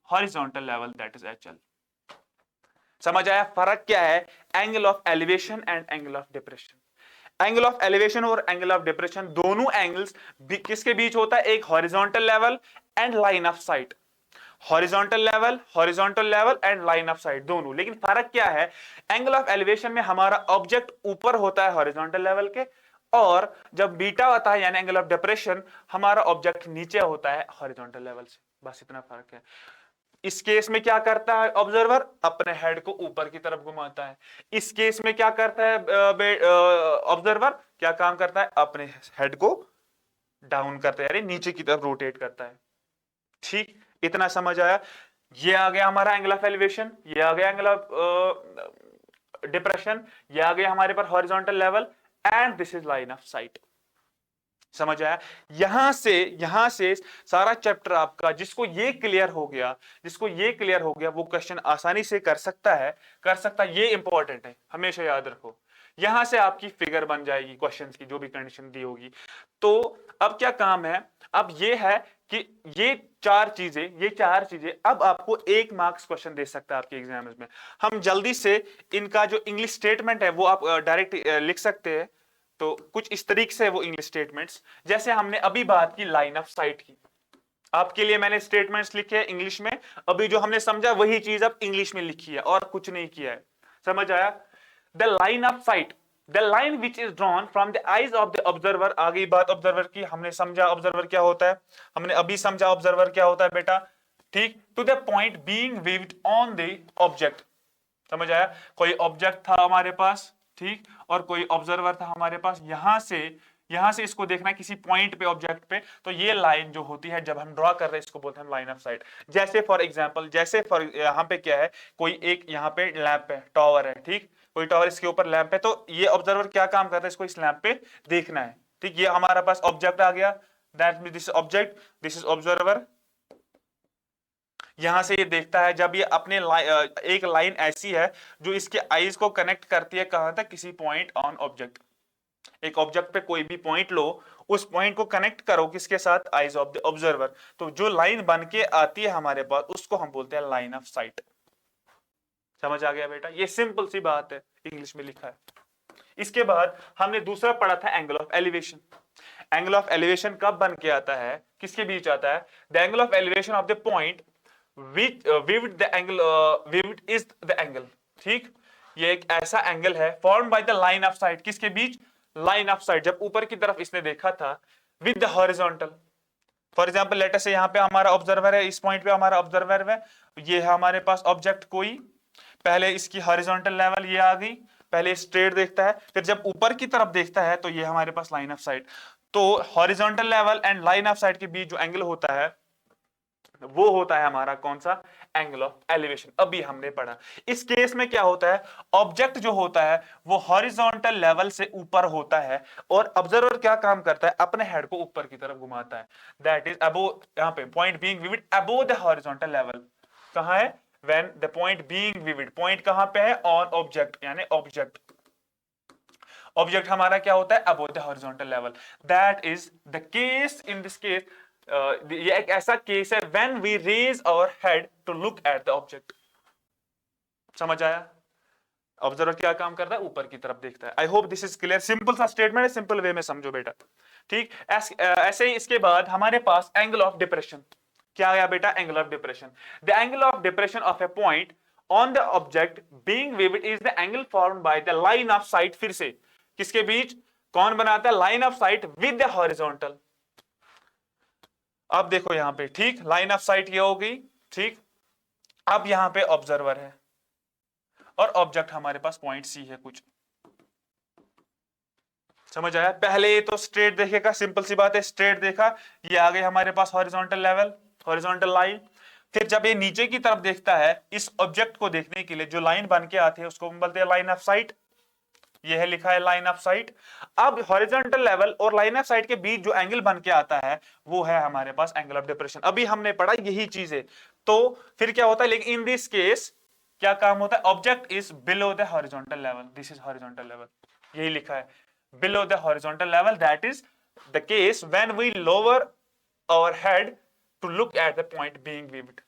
[SPEAKER 1] horizontal level, that is HL। समझ आया फर्क क्या है, angle of elevation and angle of depression. Angle of elevation और एंगल ऑफ डिप्रेशन दोनों एंगल्स किसके बीच होता है, एक horizontal level and line of site. Horizontal level and line of site दोनों। लेकिन फर्क क्या है, एंगल ऑफ एलिवेशन में हमारा ऑब्जेक्ट ऊपर होता है हॉरिजॉन्टल लेवल के, और जब बीटा होता है यानी एंगल ऑफ डिप्रेशन, हमारा ऑब्जेक्ट नीचे होता है हॉरिजॉन्टल लेवल से। बस इतना फर्क है। इस केस में क्या करता है ऑब्जर्वर, अपने हेड को ऊपर की तरफ घुमाता है। इस केस में क्या करता है ऑब्जर्वर, क्या काम करता है, अपने हेड को डाउन करता है यानी नीचे की तरफ रोटेट करता है। ठीक, इतना समझ आया। ये आ गया हमारा एंगल ऑफ एलिवेशन, ये आ गया एंगल ऑफ डिप्रेशन, ये आ गया हमारे पास horizontal level, and this is line of sight. समझ आया। यहां से सारा चैप्टर आपका, जिसको ये क्लियर हो गया, वो क्वेश्चन आसानी से कर सकता है। ये इंपॉर्टेंट है, हमेशा याद रखो। यहां से आपकी फिगर बन जाएगी क्वेश्चंस की, जो भी कंडीशन दी होगी। तो अब क्या काम है, अब ये है कि ये चार चीजें अब आपको 1 मार्क्स क्वेश्चन दे सकता है आपके एग्जाम्स में। हम जल्दी से इनका जो इंग्लिश स्टेटमेंट है वो आप डायरेक्ट लिख सकते हैं। तो कुछ इस तरीके से वो इंग्लिश स्टेटमेंट्स, जैसे हमने अभी बात की लाइन ऑफ साइट की, आपके लिए मैंने स्टेटमेंट्स लिखे हैं इंग्लिश में। अभी जो हमने समझा वही चीज अब इंग्लिश में लिखी है और कुछ नहीं किया है। समझ आया। The line of sight, the line which is drawn from the eyes of the observer. आ गई बात ऑब्जर्वर की, हमने समझा ऑब्जर्वर क्या होता है, हमने अभी समझा ऑब्जर्वर क्या होता है बेटा। ठीक, to the point being viewed on the object. समझ आया। कोई ऑब्जेक्ट था हमारे पास, ठीक, और कोई ऑब्जर्वर था हमारे पास। यहां से इसको देखना किसी पॉइंट पे, ऑब्जेक्ट पे। तो ये लाइन जो होती है जब हम ड्रॉ कर रहे हैं, इसको बोलते हैं लाइन ऑफ साइट। जैसे फॉर एग्जांपल, यहाँ पे क्या है, कोई एक यहाँ पे लैंप है, टावर है, ठीक, कोई टावर, इसके ऊपर लैंप है। तो ये ऑब्जर्वर क्या काम करता है, इसको इस लैंप पे देखना है। ठीक, ये हमारा पास ऑब्जेक्ट आ गया, that means this object, this is observer. यहां से ये देखता है, जब ये अपने एक लाइन ऐसी है जो इसके आईज को कनेक्ट करती है, कहां तक, किसी पॉइंट ऑन ऑब्जेक्ट। एक ऑब्जेक्ट पे कोई भी पॉइंट लो, उस पॉइंट को कनेक्ट करो किसके साथ, आईज ऑफ द ऑब्जर्वर। तो जो लाइन बन के आती है हमारे पास, उसको हम बोलते हैं लाइन ऑफ साइट। समझ आ गया बेटा, ये सिंपल सी बात है, इंग्लिश में लिखा है। इसके बाद हमने दूसरा पढ़ा था angle of elevation. Angle of elevation कब बन के आता है, किसके बीच आता है, the angle of elevation of the point vivid the angle, vivid is the angle. ठीक, ये एक ऐसा एंगल है form by the line of site, किसके बीच, लाइन ऑफ साइट। जब ऊपर की तरफ इसने देखा था, with the horizontal. For example let us से यहां पे हमारा ऑब्जर्वर है, इस पॉइंट पे हमारा ऑब्जर्वर है, ये है हमारे पास ऑब्जेक्ट कोई। पहले इसकी हॉरिजॉन्टल लेवल ये आ गई, पहले स्ट्रेट देखता है, फिर जब ऊपर की तरफ देखता है तो ये हमारे पास लाइन ऑफ साइट। तो horizontal level and line of sight के बीच जो एंगल होता है वो होता है हमारा कौन सा, एंगल ऑफ एलिवेशन। अभी हमने पढ़ा। इस केस में क्या होता है, ऑब्जेक्ट जो होता है वो हॉरिजॉन्टल लेवल से ऊपर होता है, और ऑब्जर्वर क्या काम करता है, अपने हेड को ऊपर की तरफ घुमाता है। दैट इज अबोव, यहां पे point being vivid above the horizontal level. कहां है, when the point being vivid, point कहां पे है, ऑन ऑब्जेक्ट, यानी ऑब्जेक्ट हमारा क्या होता है, above the horizontal level. That is the case, in this case ये एक ऐसा केस है when we raise our head to look at the object. समझ आया। ऑब्जर्वर क्या काम करता है, ऊपर की तरफ देखता है। I hope this is clear. Simple सा स्टेटमेंट है, सिंपल वे में समझो बेटा। ठीक, ऐसे ही इसके बाद हमारे पास एंगल ऑफ डिप्रेशन। क्या आया बेटा, angle of depression. The angle of depression of A point on the object being vivid is the angle formed by the line of site. फिर से किसके बीच, कौन बनाता है, line of site with the horizontal. अब देखो यहां पे, ठीक, लाइन ऑफ साइट ये हो गई, ठीक। अब यहां पे ऑब्जर्वर है और ऑब्जेक्ट हमारे पास पॉइंट सी है कुछ। समझ आया। पहले तो स्ट्रेट देखेगा, सिंपल सी बात है, स्ट्रेट देखा, ये आ गई हमारे पास हॉरिजॉन्टल लेवल, हॉरिजॉन्टल लाइन। फिर जब ये नीचे की तरफ देखता है, इस ऑब्जेक्ट को देखने के लिए जो लाइन बन के आती है उसको हम बोलते हैं लाइन ऑफ साइट। ये है लिखा है लाइन ऑफ साइट। अब हॉरिजॉन्टल लेवल और लाइन ऑफ साइट के बीच जो एंगल बन के आता है वो है हमारे पास एंगल ऑफ डिप्रेशन। अभी हमने पढ़ा यही चीज है। तो फिर क्या होता है, लेकिन इन दिस केस क्या काम होता है, object is below the horizontal level, this is horizontal level, यही लिखा है below the horizontal level. That is the case when we lower our head to look at the point being vivid.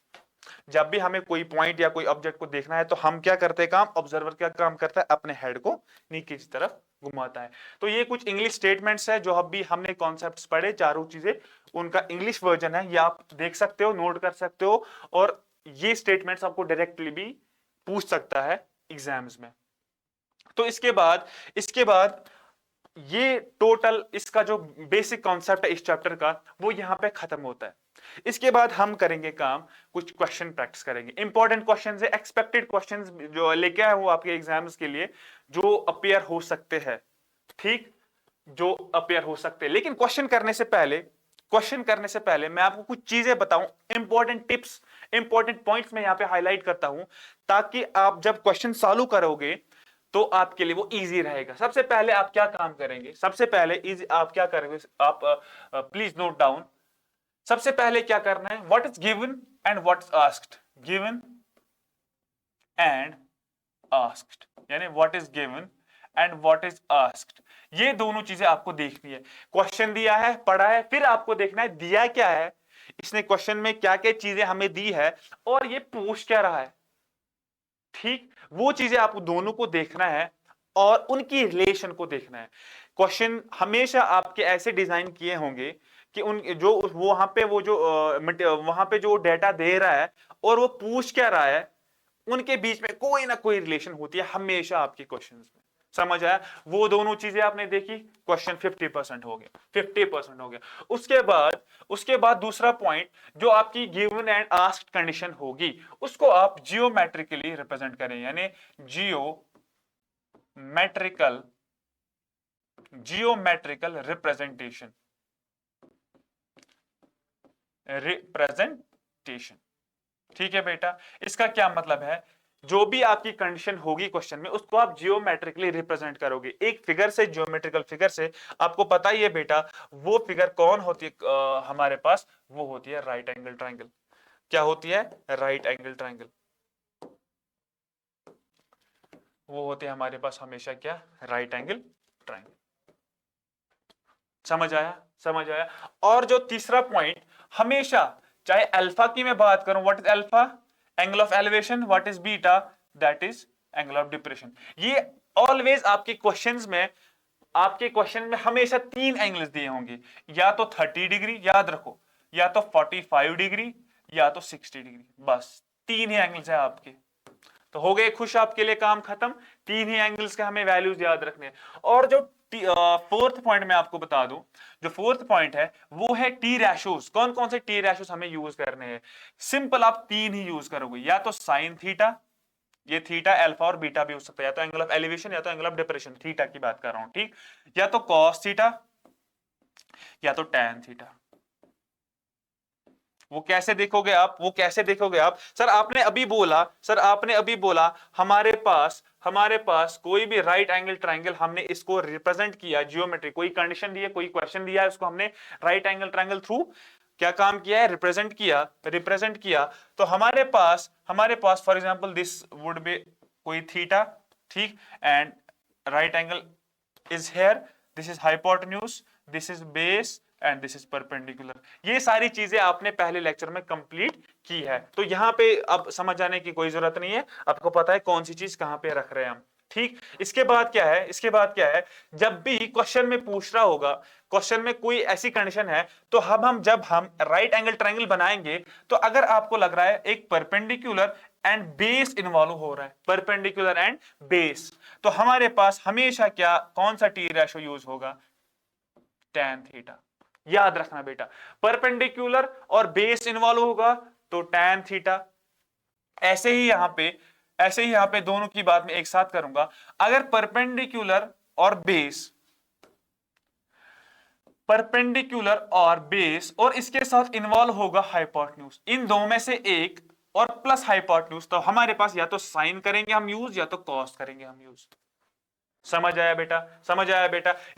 [SPEAKER 1] जब भी हमें कोई पॉइंट या कोई object को देखना है तो हम क्या करते हैं काम, ऑब्जर्वर क्या काम करता है, अपने हेड को नीचे की तरफ घुमाता है। तो ये कुछ इंग्लिश स्टेटमेंट्स है जो अभी हमने कॉन्सेप्ट्स पढ़े, चारों चीजें उनका इंग्लिश वर्जन है, ये आप देख सकते हो, नोट कर सकते हो, और ये स्टेटमेंट्स आपको डायरेक्टली भी पूछ सकता है एग्जाम्स में। तो इसके बाद ये टोटल इसका जो बेसिक कॉन्सेप्ट है इस चैप्टर का वो यहां पे खत्म होता है। इसके बाद हम करेंगे काम, कुछ क्वेश्चन प्रैक्टिस करेंगे, इंपॉर्टेंट क्वेश्चंस है, एक्सपेक्टेड क्वेश्चंस जो लेके आए हो आपके एग्जाम्स के लिए, जो अपीयर हो सकते हैं, ठीक, जो अपीयर हो सकते हैं। लेकिन क्वेश्चन करने से पहले मैं आपको कुछ चीजें बताऊं, इंपॉर्टेंट टिप्स, इंपॉर्टेंट पॉइंट्स मैं यहां पे हाईलाइट करता हूं, ताकि आप जब क्वेश्चन सॉल्व करोगे तो आपके लिए वो इजी रहेगा। सबसे पहले आप क्या काम करेंगे, सबसे पहले इजी आप क्या करेंगे, आप प्लीज नोट डाउन। सबसे पहले क्या करना है, what is given and what is asked, given and asked, यानी what is given and what is asked, ये दोनों चीजें आपको देखनी है। क्वेश्चन दिया है, पढ़ा है, फिर आपको देखना है दिया क्या है, इसने क्वेश्चन में क्या क्या चीजें हमें दी है, और ये पूछ क्या रहा है, ठीक, वो चीजें आपको दोनों को देखना है और उनकी रिलेशन को देखना है। क्वेश्चन हमेशा आपके ऐसे डिजाइन किए होंगे कि उन जो वो वहां पे वो जो वहां पे जो डेटा दे रहा है और वो पूछ क्या रहा है, उनके बीच में कोई ना कोई रिलेशन होती है हमेशा आपके क्वेश्चंस में। समझ आया? वो दोनों चीजें आपने देखी, क्वेश्चन 50% हो गया, 50% हो गया। उसके बाद दूसरा पॉइंट, जो आपकी गिवन एंड आस्क्ड कंडीशन होगी उसको आप जियोमेट्रिकली रिप्रेजेंट करें, यानी जियोमेट्रिकल रिप्रेजेंटेशन। ठीक है बेटा, इसका क्या मतलब है, जो भी आपकी कंडीशन होगी क्वेश्चन में उसको आप जियोमेट्रिकली रिप्रेजेंट करोगे, एक फिगर से, जियोमेट्रिकल फिगर से। आपको पता ही है बेटा वो फिगर कौन होती है हमारे पास, वो होती है राइट एंगल ट्राइंगल। क्या होती है? Right angle triangle. वो होते हैं हमारे पास हमेशा क्या? Right angle triangle. समझ आया? समझ आया? और जो तीसरा पॉइंट, हमेशा चाहे अल्फा की मैं बात करूं, what is alpha? Angle of elevation. What is beta? That is angle of depression. ये ऑलवेज आपके क्वेश्चन में हमेशा 3 एंगल्स दिए होंगे, या तो 30 डिग्री, याद रखो, या तो 45 डिग्री, या तो 60 डिग्री, बस 3 ही एंगल्स है आपके। तो हो गए खुश, आपके लिए काम खत्म। 3 ही एंगल्स के हमें वैल्यूज याद रखने हैं। और जो फोर्थ पॉइंट मैं आपको बता दूं, जो फोर्थ पॉइंट है वो है टी रैशोज। कौन कौन से टी रैशोज हमें यूज करने हैं? सिंपल, आप 3 ही यूज करोगे, या तो साइन थीटा, ये थीटा अल्फा और बीटा भी हो सकता है, या तो एंगल ऑफ एलिवेशन या तो एंगल ऑफ डिप्रेशन, थीटा की बात कर रहा हूं, ठीक, या तो कॉस थीटा या तो टैन थीटा। वो कैसे देखोगे आप? सर आपने अभी बोला हमारे पास कोई भी राइट एंगल ट्राइंगल, हमने इसको रिप्रेजेंट किया जियोमेट्री, कोई कंडीशन दी है, कोई क्वेश्चन दिया है, उसको हमने राइट एंगल ट्राइंगल थ्रू क्या काम किया है? रिप्रेजेंट किया। तो हमारे पास for example this would be कोई थीटा, ठीक, and right angle is here, this is hypotenuse, this is base and this is perpendicular. ये सारी चीजें आपने पहले लेक्चर में कंप्लीट की है, तो यहां पे अब समझ जाने की कोई जरूरत नहीं है, आपको पता है कौन सी चीज कहां पे रख रहे हैं हम, ठीक। इसके बाद क्या है, जब भी क्वेश्चन में पूछ रहा होगा, क्वेश्चन में कोई ऐसी कंडीशन है, तो जब हम राइट एंगल ट्रायंगल बनाएंगे, तो अगर आपको लग रहा है एक परपेंडिकुलर एंड बेस इन्वॉल्व हो रहा है, परपेंडिकुलर एंड बेस, तो हमारे पास हमेशा क्या, कौन सा टी रेशो यूज होगा? Tan theta. याद रखना बेटा, परपेंडिकुलर और बेस इन्वॉल्व होगा तो टैन थीटा। ऐसे ही यहां पे दोनों की बात में एक साथ करूंगा। अगर परपेंडिकुलर और बेस और इसके साथ इन्वॉल्व होगा हाइपोटेन्यूज, इन दो में से एक, और प्लस हाइपोटेन्यूज, तो हमारे पास या तो साइन करेंगे हम यूज, या तो कॉस करेंगे हम यूज। समझ आया बेटा?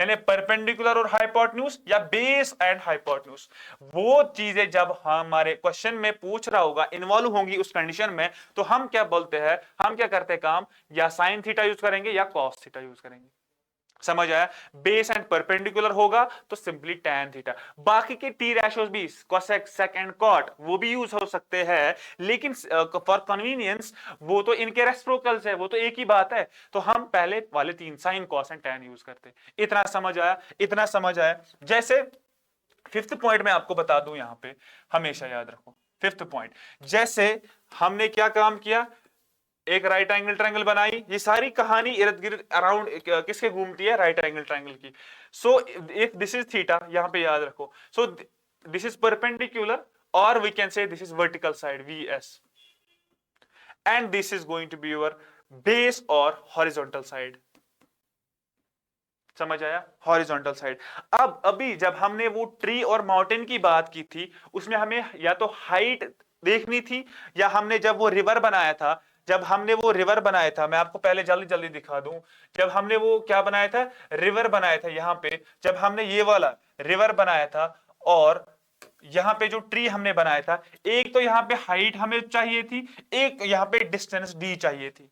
[SPEAKER 1] यानी परपेंडिकुलर और हाइपोटेन्यूज, या बेस एंड हाइपोटेन्यूज, वो चीजें जब हमारे क्वेश्चन में पूछ रहा होगा, इन्वॉल्व होंगी उस कंडीशन में, तो हम क्या बोलते हैं, हम क्या करते हैं काम, या साइन थीटा यूज करेंगे या कॉस थीटा यूज करेंगे। समझ आया? बेस एंड परपेंडिकुलर होगा तो सिंपली tan थीटा। बाकी के टी रेशोज भी कोसेक, सेक एंड कॉट वो भी यूज हो सकते हैं, लेकिन फॉर कन्वीनियंस वो तो इनके रेसिप्रोकल्स है, वो तो एक ही बात है, तो हम पहले वाले तीन sine, cos and tan use करते हैं। इतना समझ आया? इतना समझ आया? जैसे फिफ्थ पॉइंट में आपको बता दूं, यहां पे हमेशा याद रखो फिफ्थ पॉइंट, जैसे हमने क्या काम किया, एक राइट एंगल ट्रायंगल बनाई, ये सारी कहानी इर्द गिर्द अराउंड किसके घूमती है, राइट एंगल ट्रायंगल की। So if this is theta, यहां पे याद रखो, सो दिस इज परपेंडिकुलर और we can say this is vertical side VS and this is going to be your base और हॉरिजॉन्टल साइड। समझ आया? Horizontal side. अब अभी जब हमने वो ट्री और माउंटेन की बात की थी, उसमें हमें या तो हाइट देखनी थी, या हमने जब वो रिवर बनाया था, मैं आपको पहले जल्दी जल्दी दिखा दूं, जब हमने वो क्या बनाया था, रिवर बनाया था, यहां पे जब हमने ये वाला रिवर बनाया था और यहां पे जो ट्री हमने बनाया था, एक तो यहां पे हाइट हमें चाहिए थी, एक यहां पे डिस्टेंस d चाहिए थी।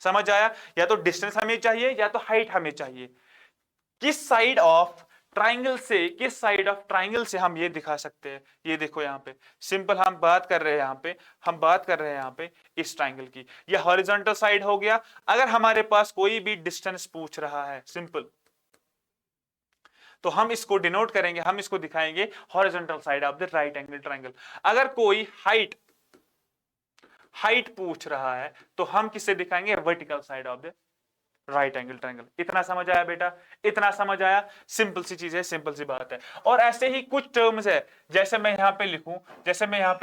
[SPEAKER 1] समझ आया? या तो डिस्टेंस हमें चाहिए या तो हाइट हमें चाहिए। किस साइड ऑफ ट्राइंगल से हम ये दिखा सकते हैं, ये देखो यहां पे सिंपल हम बात कर रहे हैं, यहां पे इस ट्राइंगल की, ये हॉरिजॉन्टल साइड हो गया। अगर हमारे पास कोई भी डिस्टेंस पूछ रहा है सिंपल, तो हम इसको डिनोट करेंगे, हम इसको दिखाएंगे horizontal side of the right angle triangle. अगर कोई हाइट पूछ रहा है तो हम किससे दिखाएंगे, vertical side of the right angle triangle. इतना समझ आया बेटा? इतना समझ आया? सिंपल सी चीज है, सिंपल सी बात है। और ऐसे ही कुछ टर्म्स है, जैसे मैं यहां पे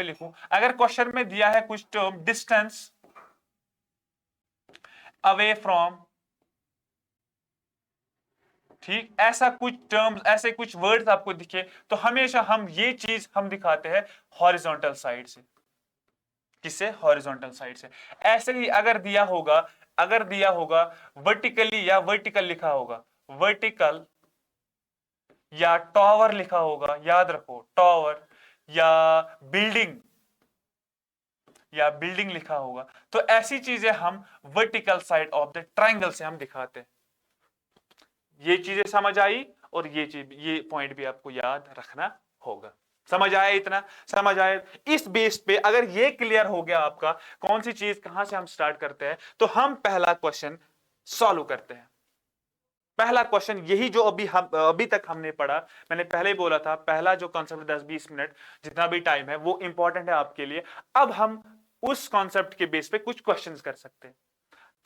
[SPEAKER 1] लिखूं, अगर क्वेश्चन में दिया है कुछ टर्म, डिस्टेंस अवे फ्रॉम, ठीक, ऐसा कुछ टर्म्स, ऐसे कुछ वर्ड्स आपको दिखे, तो हमेशा हम ये चीज हम दिखाते हैं हॉरिजॉन्टल साइड से। किससे? हॉरिजॉन्टल साइड से। ऐसे ही अगर दिया होगा वर्टिकली या वर्टिकल लिखा होगा, वर्टिकल या टॉवर लिखा होगा, याद रखो टॉवर या बिल्डिंग लिखा होगा, तो ऐसी चीजें हम vertical side of the triangle से हम दिखाते हैं। ये चीजें समझ आई? और ये पॉइंट भी आपको याद रखना होगा। समझ आया? इतना समझ आया? इस बेस पे अगर ये क्लियर हो गया आपका कौन सी चीज कहां से हम स्टार्ट करते हैं, तो हम पहला क्वेश्चन सॉल्व करते हैं। पहला क्वेश्चन यही जो अभी तक हमने पढ़ा, मैंने पहले ही बोला था, पहला जो कॉन्सेप्ट 10-20 मिनट जितना भी टाइम है वो इंपॉर्टेंट है आपके लिए। अब हम उस कॉन्सेप्ट के बेस पे कुछ क्वेश्चंस कर सकते हैं।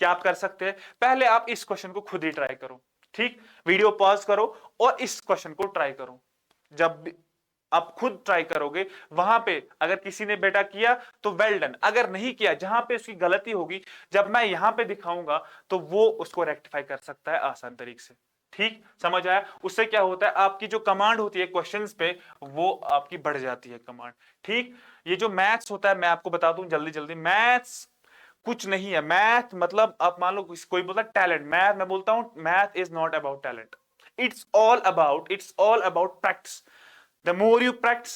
[SPEAKER 1] क्या आप कर सकते हैं? पहले आप इस क्वेश्चन को खुद ही ट्राई करो, ठीक, वीडियो पॉज करो और इस क्वेश्चन को ट्राई करो। जब आप खुद ट्राई करोगे, वहां पे अगर किसी ने बेटा किया तो वेल डन, अगर नहीं किया, जहां पे उसकी गलती होगी जब मैं यहां पे दिखाऊंगा तो वो उसको रेक्टिफाई कर सकता है आसान तरीके से। ठीक, समझ आया? उससे क्या होता है, आपकी जो कमांड होती है क्वेश्चंस पे वो आपकी बढ़ जाती है कमांड। ठीक, ये जो मैथ्स होता है मैं आपको बता दूं जल्दी जल्दी, मैथ्स कुछ नहीं है। मैथ मतलब आप मान लो कोई बोलता है टैलेंट, मैं बोलता हूं math is not about talent, it's all about practice. The more you practice,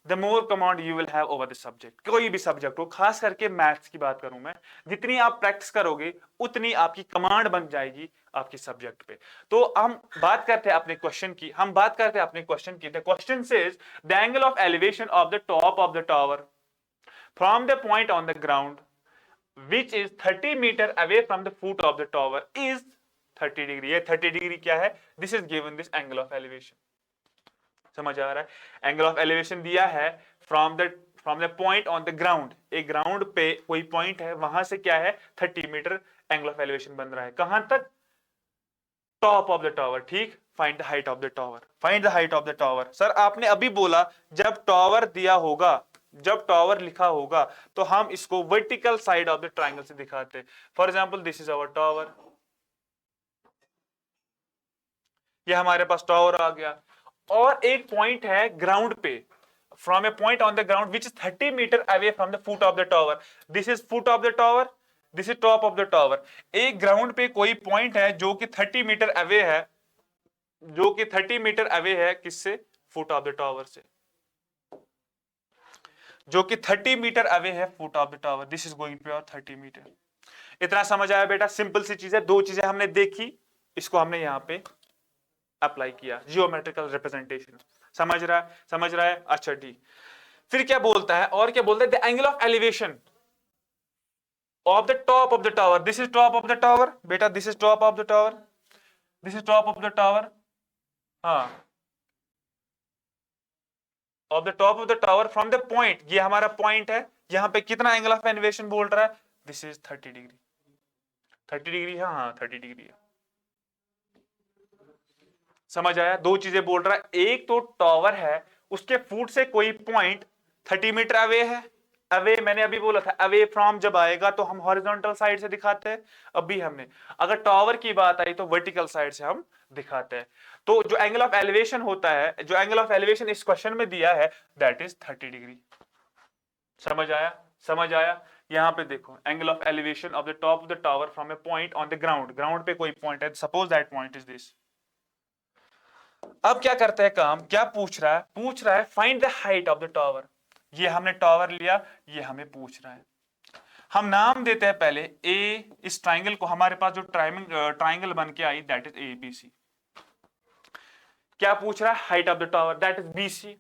[SPEAKER 1] the more command you will have over the subject। कोई भी सब्जेक्ट हो, खास करके मैथ्स की बात करूं मैं, जितनी आप प्रैक्टिस करोगे उतनी आपकी कमांड बन जाएगी आपके सब्जेक्ट पे। तो हम बात करते हैं अपने क्वेश्चन की। The question says the angle of elevation of the top of the tower from the point on the ground which is 30 meter away from the foot of the tower is 30 degree. ये 30 degree क्या है? This is given this angle of elevation। समझ आ रहा है? Angle of elevation दिया है from the point on the ground, एक ground पे कोई पॉइंट है, वहां से क्या है 30 मीटर एंगल ऑफ एलिवेशन बन रहा है। कहां तक? Top of the tower. ठीक, find the height of the tower, find the height of the tower. Sir आपने अभी बोला जब टावर दिया होगा, जब टावर लिखा होगा तो हम इसको vertical side of the triangle से दिखाते। For example this is our tower, ये हमारे पास टावर आ गया और एक पॉइंट है ग्राउंड पे, from a point on the ground which is 30 metre away from the foot of the tower. This is foot of the tower, this is top of the tower. एक ground पे कोई point है जो कि 30 metre away है, जो कि 30 metre away है किससे? फुट ऑफ द टावर से, जो कि 30 मीटर अवे है foot of the tower. This is going to 30 metre. इतना समझ आया बेटा? सिंपल सी चीज है, दो चीजें हमने देखी, इसको हमने यहां पे अप्लाई किया, जियोमेट्रिकल रिप्रेजेंटेशन। समझ रहा है? अच्छा ठीक। फिर क्या बोलता है, और क्या बोलता है, the angle of elevation of the top of the tower, this is top of the tower बेटा, this is top of the tower, this is top of the tower, हाँ, of the top of the tower from the point, ये हमारा point है, यहां पे कितना angle of elevation बोल रहा है, दिस इज 30 डिग्री, 30 डिग्री है, हाँ 30 डिग्री है। समझ आया? दो चीजें बोल रहा है, एक तो टावर है, उसके फुट से कोई पॉइंट 30 मीटर अवे है, अवे मैंने अभी बोला था, अवे फ्रॉम जब आएगा तो हम हॉरिजॉन्टल साइड से दिखाते हैं, अभी हमने, अगर टावर की बात आई तो वर्टिकल साइड से हम दिखाते हैं। तो जो एंगल ऑफ एलिवेशन होता है, जो एंगल ऑफ एलिवेशन इस क्वेश्चन में दिया है, दैट इज 30 डिग्री। समझ आया? समझ आया? यहां पे देखो, angle of elevation of the top of the tower from a point on the ground, ground पे कोई पॉइंट है, suppose that point is this. अब क्या करते हैं काम, क्या पूछ रहा है, पूछ रहा है find the height of the tower. ये हमने टावर लिया, ये हमें पूछ रहा है, हम नाम देते हैं पहले ए, इस ट्राइंगल को, हमारे पास जो ट्राइंगल बन के आई that is A B C. क्या पूछ रहा है, height of the tower that is B C.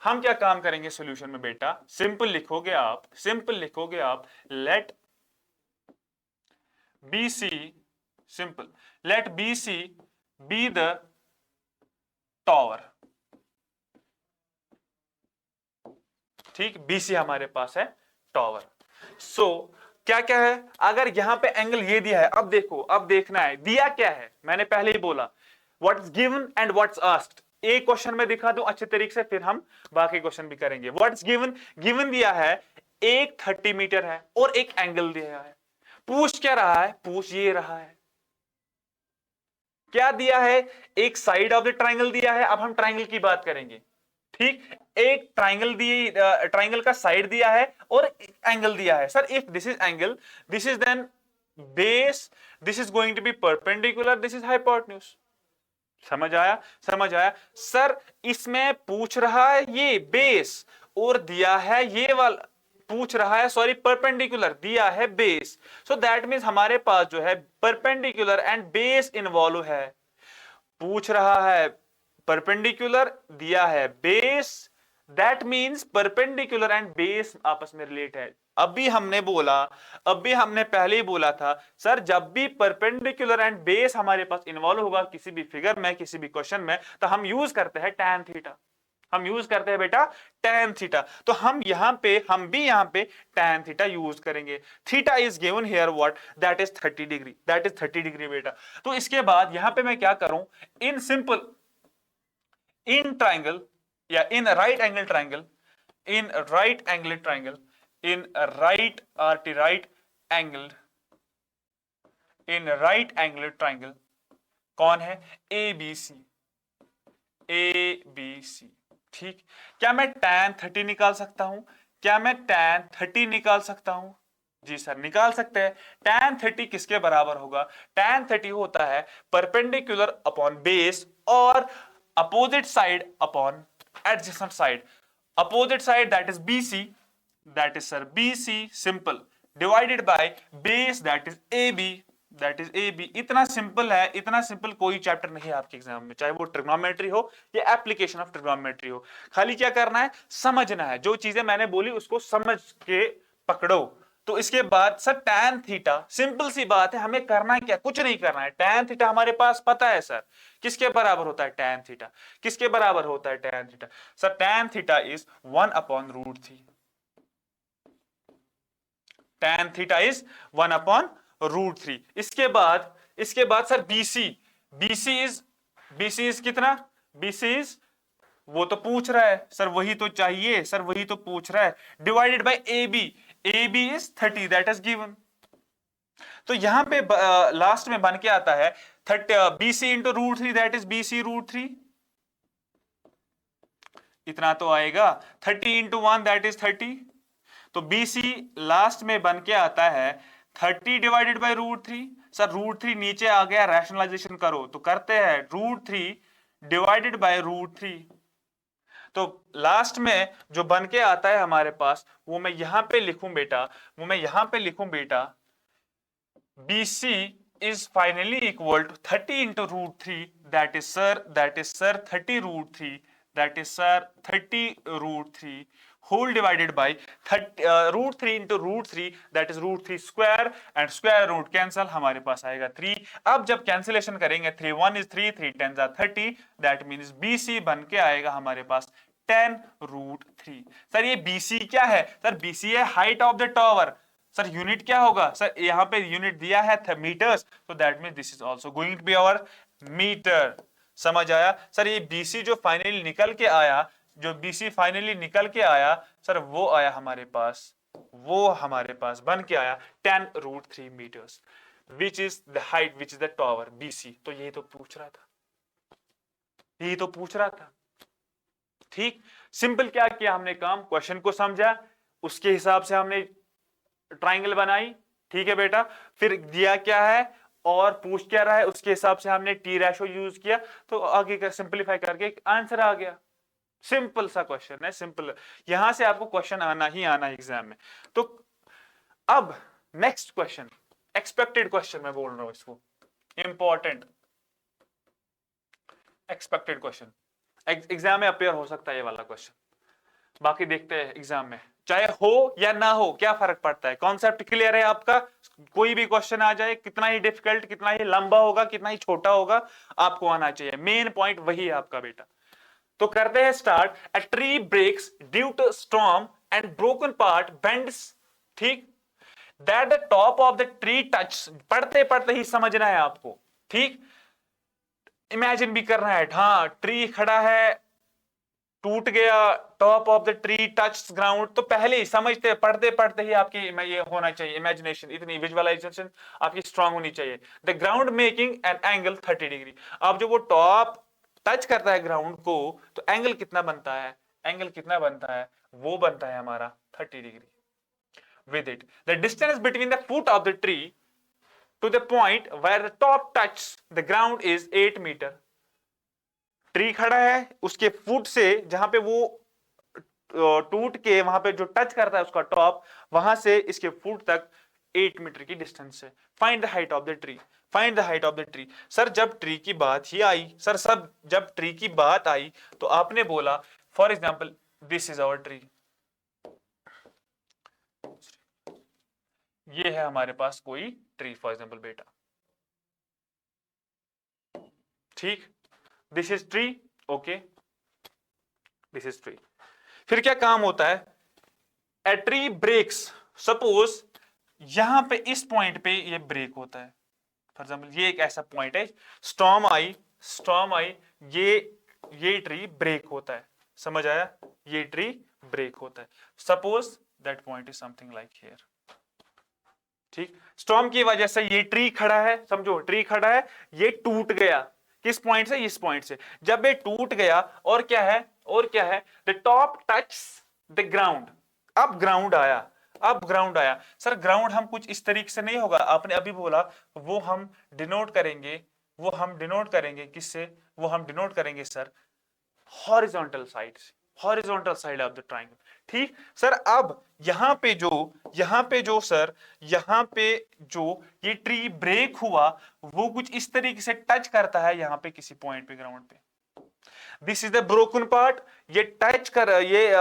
[SPEAKER 1] हम क्या काम करेंगे सॉल्यूशन में बेटा, सिंपल लिखोगे आप, सिंपल लिखोगे आप, let B C, simple let B C be the tower, ठीक, बीसी हमारे पास है टावर। सो क्या क्या है, अगर यहां पे एंगल ये दिया है, अब देखो, अब देखना है दिया क्या है, मैंने पहले ही बोला what's given and what's asked. एक क्वेश्चन में दिखा दूं अच्छे तरीके से, फिर हम बाकी क्वेश्चन भी करेंगे। व्हाट्स गिवन, गिवन दिया है एक 30 मीटर है और एक एंगल दिया है, पूछ क्या रहा है, पूछ ये रहा है, क्या दिया है, एक साइड ऑफ द ट्राइंगल दिया है, अब हम ट्राइंगल की बात करेंगे, ठीक, एक ट्राइंगल दी, ट्राइंगल का साइड दिया है और एंगल दिया है। Sir if this is angle, this is then base, this is going to be perpendicular, this is hypotenuse. समझ आया? समझ आया? सर इसमें पूछ रहा है ये बेस और दिया है ये वाला, पूछ रहा है सॉरी परपेंडिकुलर, दिया है बेस, सो दैट मींस हमारे पास जो है परपेंडिकुलर एंड बेस इन्वॉल्व है। पूछ रहा है परपेंडिकुलर, दिया है base, that means perpendicular and base आपस में रिलेट है। अभी हमने बोला, अभी हमने पहले ही बोला था सर, जब भी परपेंडिकुलर एंड बेस हमारे पास इन्वॉल्व होगा किसी भी फिगर में, किसी भी क्वेश्चन में, तो हम यूज करते हैं tan थीटा, हम यूज करते हैं बेटा tan थीटा। तो हम यहां पे, हम भी यहां पे tan थीटा यूज करेंगे। Theta is given here what, that is 30 degree, that is 30 degree बेटा। तो इसके बाद यहां पे मैं क्या करूं, in simple, in triangle, yeah, in a right angle triangle, in a right angle triangle, in a right right angled, in a right angled triangle, कौन है, A B C, A B सी, ठीक। क्या मैं tan 30 निकाल सकता हूं, क्या मैं tan 30 निकाल सकता हूं, जी सर निकाल सकते हैं। tan 30 किसके बराबर होगा, tan 30 होता है परपेंडिकुलर अपॉन बेस और opposite side upon adjacent side, opposite side that is BC, that is sir BC simple, divided by base that is AB, that is AB। इतना सिंपल है, इतना सिंपल कोई चैप्टर नहीं है आपके एग्जाम में, चाहे वो ट्रिग्नोमेट्री हो या एप्लीकेशन ऑफ ट्रिग्नोमेट्री हो। खाली क्या करना है, समझना है, जो चीजें मैंने बोली उसको समझ के पकड़ो। तो इसके बाद सर tan थीटा, सिंपल सी बात है, हमें करना है क्या, कुछ नहीं करना है, tan थीटा हमारे पास पता है सर, किसके बराबर होता है tan थीटा, किसके बराबर होता है tan theta, sir tan theta is 1/√3, tan theta is 1/√3। इसके बाद सर BC इज कितना, BC इज, वो तो पूछ रहा है सर, वही तो चाहिए सर, वही तो पूछ रहा है, divided by AB is 30, that is given. तो यहां पे लास्ट में बन के आता है 30 BC into √3, that is BC √3, इतना तो आएगा, 30 इंटू 1 दैट इज 30, तो BC लास्ट में बन के आता है 30 डिवाइडेड बाय √3। सर √3 नीचे आ गया, रैशनलाइजेशन करो तो करते हैं, √3 डिवाइडेड बाय √3, तो लास्ट में जो बन के आता है हमारे पास, वो मैं यहां पे लिखूं बेटा, वो मैं यहां पे लिखूं बेटा, BC is finally equal to 30 into root 3, that is sir 30 root 3, that is sir 30 root 3 whole divided by 30 root 3 into root 3, that is root 3 square, and square root cancel, हमारे पास आएगा 3। अब जब कैंसिलेशन करेंगे 3 1 is 3, 3 10 are 30, that means BC बन के आएगा हमारे पास 10 root 3। सर ये BC क्या है? सर BC है height of the tower. Sir unit क्या होगा? सर यहाँ पे यूनिट दिया है मीटर्स, तो that mean this is also going to be our metre. समझ आया? सर ये BC जो फाइनली निकल के आया, जो BC फाइनली निकल के आया सर, वो आया हमारे पास, वो हमारे पास बन के आया 10 root 3 metres, which is the height, which is the tower BC। तो यही तो पूछ रहा था, यही तो पूछ रहा था। ठीक, सिंपल क्या किया हमने काम, क्वेश्चन को समझा, उसके हिसाब से हमने ट्राइंगल बनाई। ठीक है बेटा, फिर दिया क्या है और पूछ क्या रहा है, उसके हिसाब से हमने टी रेशो यूज किया, तो आगे का सिंपलीफाई करके आंसर आ गया। सिंपल सा क्वेश्चन है, सिंपल। यहां से आपको क्वेश्चन आना ही आना एग्जाम में। तो अब नेक्स्ट क्वेश्चन, एक्सपेक्टेड क्वेश्चन मैं बोल रहा हूं इसको, इंपॉर्टेंट एक्सपेक्टेड क्वेश्चन, एग्जाम में अपेयर हो सकता है ये वाला क्वेश्चन। बाकी देखते हैं एग्जाम में, चाहे हो या ना हो क्या फर्क पड़ता है, कॉन्सेप्ट क्लियर है आपका। कोई भी क्वेश्चन आ जाए, कितना ही डिफिकल्ट, कितना ही लंबा होगा, कितना ही छोटा होगा, आपको आना चाहिए। मेन पॉइंट वही है आपका बेटा। तो करते हैं start. A tree breaks due to storm and broken part bends, ठीक, that the top of the tree touch, पढ़ते पढ़ते ही समझना है आपको। ठीक, इमेजिन भी करना है। हाँ, ट्री खड़ा है, टूट गया, top of the tree touch ground, तो पहले ही समझते, पढ़ते पढ़ते ही आपकी ये होना चाहिए, इमेजिनेशन, इतनी विजुअलाइजेशन आपकी स्ट्रांग होनी चाहिए। The ground making an angle 30 degree. अब जो वो टॉप टच करता है ग्राउंड को, तो एंगल कितना बनता है, एंगल कितना बनता है, वो बनता है हमारा 30 degree. With it the distance between the foot of the tree to the point where the top touch the ground is 8 metre. Tree खड़ा है, उसके फुट से जहां पे वो टूट के वहां पे जो टच करता है उसका टॉप, वहां से इसके फुट तक 8 मीटर की डिस्टेंस है। Find the height of the tree, find the height of the tree. Sir जब ट्री की बात ही आई, सर सब जब ट्री की बात आई तो आपने बोला for example this is our tree, ये है हमारे पास कोई ट्री फॉर एग्जाम्पल बेटा, ठीक, this is tree, okay, this is tree. फिर क्या काम होता है, ए ट्री ब्रेक्स, सपोज यहां पे इस पॉइंट पे ये ब्रेक होता है, फॉर एग्जाम्पल ये एक ऐसा पॉइंट है, स्टॉर्म आई, स्टॉर्म आई, ये ट्री ब्रेक होता है। समझ आया, ये ट्री ब्रेक होता है। Suppose that point is something like here. ठीक, स्टॉर्म की वजह से ये ट्री खड़ा है, समझो ट्री खड़ा है, ये टूट गया, किस पॉइंट से, इस पॉइंट से। जब ये टूट गया और क्या है, और क्या है, the top touch the ground, अब ग्राउंड आया, अब ग्राउंड आया। सर ग्राउंड हम कुछ इस तरीके से नहीं होगा, आपने अभी बोला, वो हम डिनोट करेंगे, वो हम डिनोट करेंगे किससे, वो हम डिनोट करेंगे सर हॉरिजॉन्टल साइड से, horizontal side of the triangle. ठीक सर, अब यहां पे जो सर, यहां पे जो ये ट्री ब्रेक हुआ, वो कुछ इस तरीके से टच करता है यहां पे किसी पॉइंट पे ग्राउंड पे। This is the broken part, ये टच कर, ये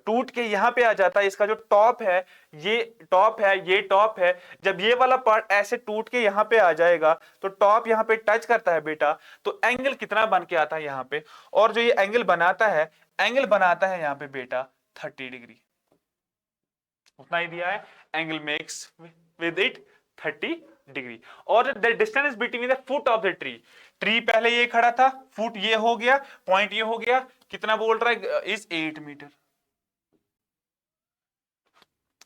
[SPEAKER 1] टूट के यहां पे आ जाता है, इसका जो टॉप है, ये टॉप है, ये टॉप है। जब ये वाला पार्ट ऐसे टूट के यहां पे आ जाएगा, तो टॉप यहां पे टच करता है बेटा, तो एंगल कितना बन के आता है यहां पे, और जो ये एंगल बनाता है, एंगल बनाता है यहां पे बेटा 30 डिग्री, उतना ही दिया है, angle makes with it 30 degree. और the distance between the foot of the tree, tree पहले ये खड़ा था, फुट ये हो गया, पॉइंट ये हो गया, कितना बोल रहा है, is 8 metre,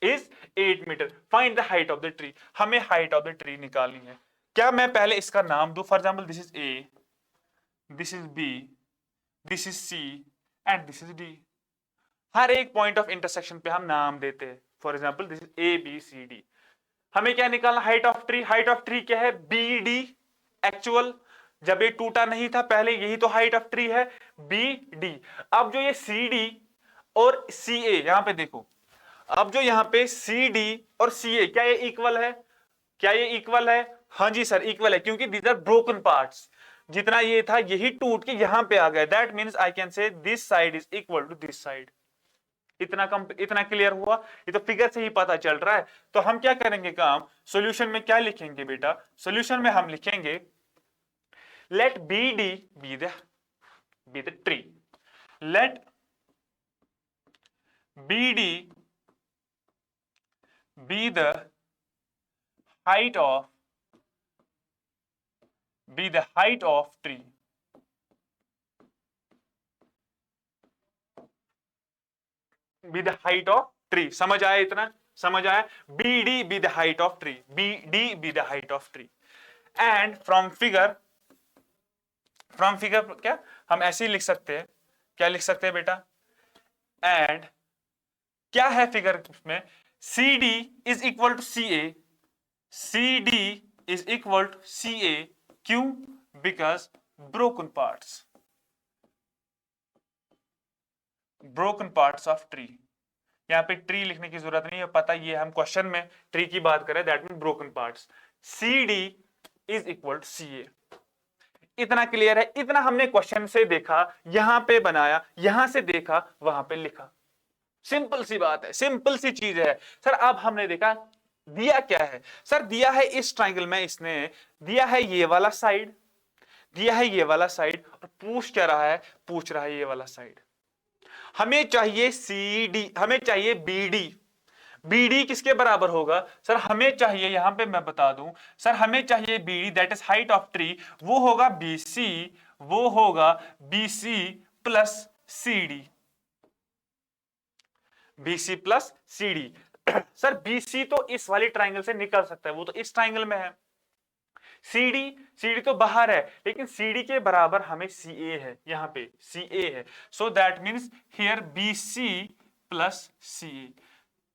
[SPEAKER 1] is 8 metre. Find the height of the tree, हमें हाइट ऑफ द ट्री निकालनी है। क्या मैं पहले इसका नाम दूं, for example this is A, this is B, this is C and this is D. हर एक पॉइंट ऑफ इंटरसेक्शन पे हम नाम देते हैं, for example this is A B C D. हमें क्या निकालना, height of tree, height of tree क्या है, बी डी एक्चुअल, जब ये टूटा नहीं था पहले, यही तो हाइट ऑफ ट्री है, बी डी। अब जो ये सी डी और सी ए, यहां पे देखो, अब जो यहां पे सी डी और सी ए, क्या ये इक्वल है, क्या ये इक्वल है, हाँ जी सर इक्वल है, क्योंकि दीज आर ब्रोकन पार्ट्स, जितना ये था यही टूट के यहां पे आ गया, that means I can say this side is equal to this side. इतना क्लियर हुआ, ये तो फिगर से ही पता चल रहा है। तो हम क्या करेंगे काम, सॉल्यूशन में क्या लिखेंगे बेटा, सॉल्यूशन में हम लिखेंगे let B D be the tree, let B D be the height of tree, be the height of tree। समझ आया, इतना समझ आया, bd be the height of tree, bd be the height of tree। and from figure क्या हम ऐसे ही लिख सकते हैं, क्या लिख सकते हैं बेटा, and क्या है फिगर में, CD is equal to CA, CD is equal to CA, क्यों, because broken parts of tree। यहां पे ट्री लिखने की जरूरत नहीं है, पता ये हम क्वेश्चन में ट्री की बात करें, that mean broken parts, CD is equal to CA। इतना क्लियर है, इतना हमने क्वेश्चन से देखा, यहां पे बनाया, यहां से देखा, वहां पे लिखा, सिंपल सी बात है, सिंपल सी चीज है। सर अब हमने देखा दिया क्या है, सर दिया है इस ट्राइंगल में, इसने दिया है ये वाला साइड, दिया है ये वाला साइड, और पूछ क्या रहा है, पूछ रहा है ये वाला साइड। हमें चाहिए CD, हमें चाहिए BD, BD किसके बराबर होगा सर, हमें चाहिए, यहां पे मैं बता दूं सर, हमें चाहिए BD that is height of tree, वो होगा BC, वो होगा BC plus CD, BC plus CD। Sir BC तो इस वाली ट्राइंगल से निकल सकता है, वो तो इस ट्राइंगल में है, CD तो बाहर है, लेकिन CD के बराबर हमें CA है, यहां पे CA है, so that means here BC plus CA।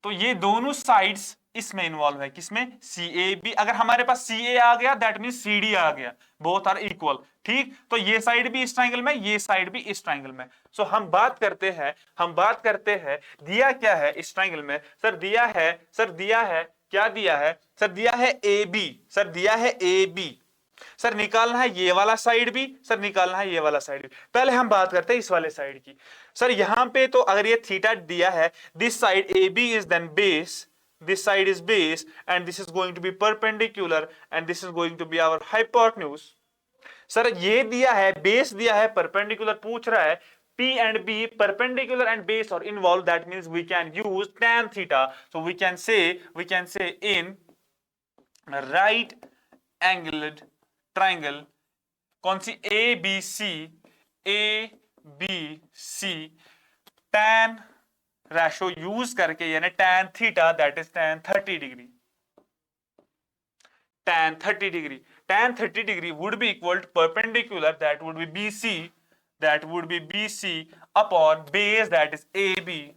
[SPEAKER 1] तो ये दोनों साइड्स इसमें इन्वॉल्व है, किसमें, CAB। अगर हमारे पास CA आ गया दैट मींस CD आ गया, बोथ आर इक्वल, ठीक। तो ये साइड भी इस ट्राइंगल में, ये साइड भी इस ट्राइंगल में। सो हम बात करते हैं दिया क्या है इस ट्राइंगल में, सर दिया है क्या दिया है, सर दिया है AB, सर दिया है AB, सर निकालना है ये वाला साइड भी, सर निकालना है ये वाला साइड भी। पहले हम बात करते हैं इस वाले साइड की। सर यहां पे तो अगर ये थीटा दिया है, this side AB is then base, this side is base and this is going to be perpendicular and this is going to be our hypotenuse। Sir ये दिया है, बेस दिया है, परपेंडिकुलर पूछ रहा है, P and B perpendicular and base are involved, that means we can use tan theta, so we can say in right angled triangle, कौन सी, ABC tan रेशो यूज करके, यानी tan theta that is tan 30 degree, tan 30 degree would be equal to perpendicular, that would be BC upon base that is AB।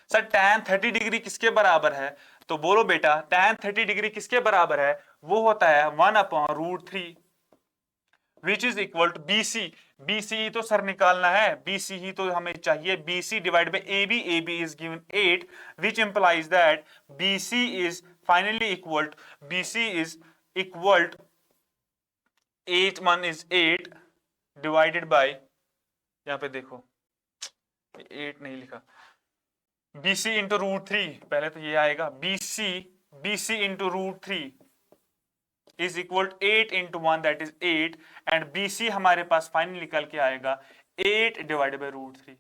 [SPEAKER 1] Sir tan 30 degree किसके बराबर है, तो बोलो बेटा tan 30 डिग्री किसके बराबर है, वो होता है 1/√3 which is equal to BC ही तो सर निकालना है, BC ही तो हमें चाहिए, BC divide by AB is given 8 which implies that BC is finally equal to 8 is 8 divided by, यहां पे देखो 8 नहीं लिखा, BC इंटू √3, पहले तो ये आएगा BC into √3 is equal to 8 into 1 that is 8 and BC हमारे पास फाइनल निकल के आएगा 8 डिवाइडेड बाय √3,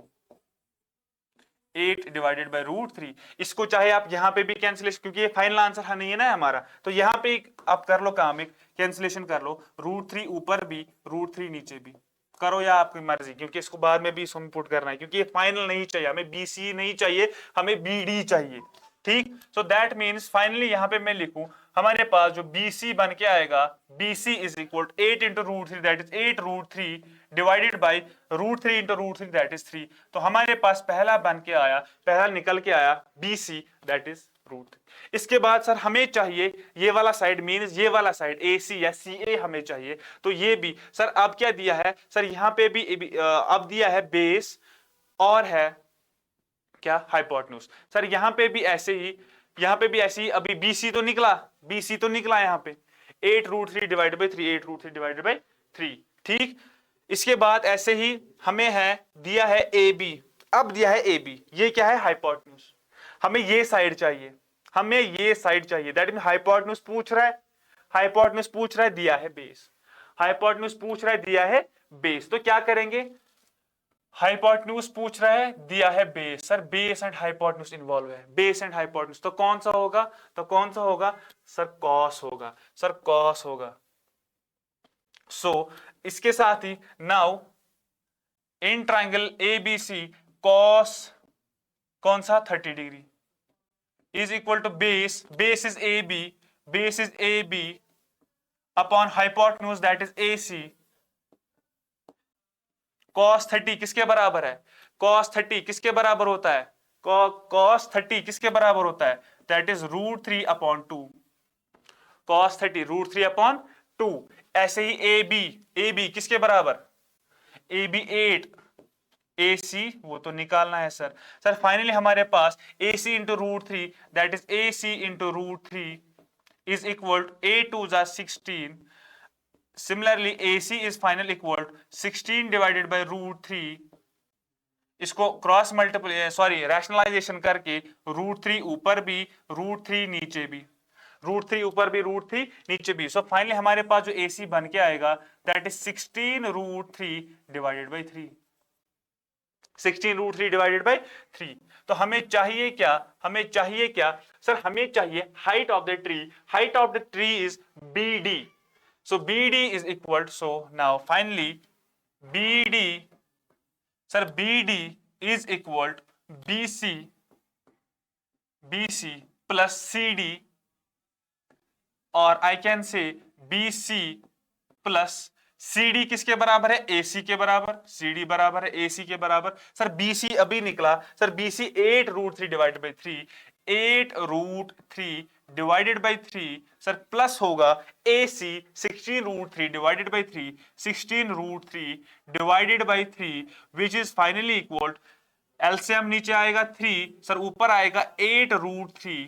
[SPEAKER 1] 8 डिवाइडेड बाय √3। इसको चाहे आप यहां पे भी कैंसिलेशन, क्योंकि ये फाइनल आंसर नहीं है ना हमारा, तो यहां पे आप कर लो काम, एक कैंसिलेशन कर लो, √3 ऊपर भी √3 नीचे भी करो, या आपकी मर्जी, क्योंकि इसको बाद में भी इसको पुट करना है, क्योंकि ये फाइनल नहीं चाहिए हमें, BC नहीं चाहिए हमें, BD चाहिए, ठीक। सो दैट मीन्स फाइनली यहां पे मैं लिखूं, हमारे पास जो BC बन के आएगा, BC is equal to 8 into √3 that is 8√3 divided by √3 into √3 that is 3। तो हमारे पास पहला बन के आया, पहला निकल के आया BC दैट इज √3। इसके बाद सर हमें चाहिए ये वाला साइड, मींस ये वाला साइड AC या CA हमें चाहिए, तो ये भी सर अब क्या दिया है, सर यहां पे भी अब दिया है बेस और है क्या, हाइपोटेन्यूज। सर यहां पे भी ऐसे ही यहाँ पे भी ऐसे ही अभी BC तो निकला, BC तो निकला यहाँ पे 8√3 डिवाइडेड बाई 3, 8√3 डिवाइडेड बाई 3, ठीक। इसके बाद ऐसे ही हमें है दिया है AB, अब दिया है AB, ये क्या है हाइपोटेन्यूज, हमें ये साइड चाहिए, हमें ये साइड चाहिए, दैट मीन हाइपोटेन्यूज पूछ रहा है, हाइपोटेन्यूज पूछ रहा है, दिया है बेस, हाइपोटेन्यूज पूछ रहा है, दिया है बेस, तो क्या करेंगे, हाइपोटेन्यूज पूछ रहा है, दिया है base, sir base and hypotenuse involve है, बेस एंड हाइपोटेन्यूज, तो कौन सा होगा, तो कौन सा होगा, सर कॉस होगा, सर कॉस होगा। सो इसके साथ ही now in triangle ABC cos कौन सा 30 degree is equal to base, base is AB, base is AB upon hypotenuse that is AC, cos 30 किसके बराबर है, cos 30 किसके बराबर होता है, cos 30 किसके बराबर होता है, that is √3 upon 2, cos 30 √3 upon 2। ऐसे ही AB किसके बराबर, AB 8, AC वो तो निकालना है सर, सर फाइनली हमारे पास AC into √3 that is AC into √3 is equal to A2 जा 16, similarly AC is final equal to 16 divided by √3, इसको क्रॉस मल्टीपल सॉरी रैशनलाइजेशन करके √3 ऊपर भी √3 नीचे भी, √3 ऊपर भी √3 नीचे भी, सो फाइनली हमारे पास जो AC बन के आएगा that is 16√3 divided by 3, 16√3 divided by 3। तो हमें चाहिए क्या, हमें चाहिए क्या सर, हमें चाहिए height of the tree, height of the tree is BD, so BD is equal to, so now finally BD, sir BD is equal to BC plus CD, or I can say BC plus CD किसके बराबर है, AC के बराबर, CD बराबर है AC के बराबर। Sir BC अभी निकला, sir BC 8√3 divided by 3, 8√3 divided by 3, sir plus होगा AC 16√3 divided by 3, 16√3 divided by 3 which is finally equal, LCM नीचे आएगा 3, सर ऊपर आएगा 8√3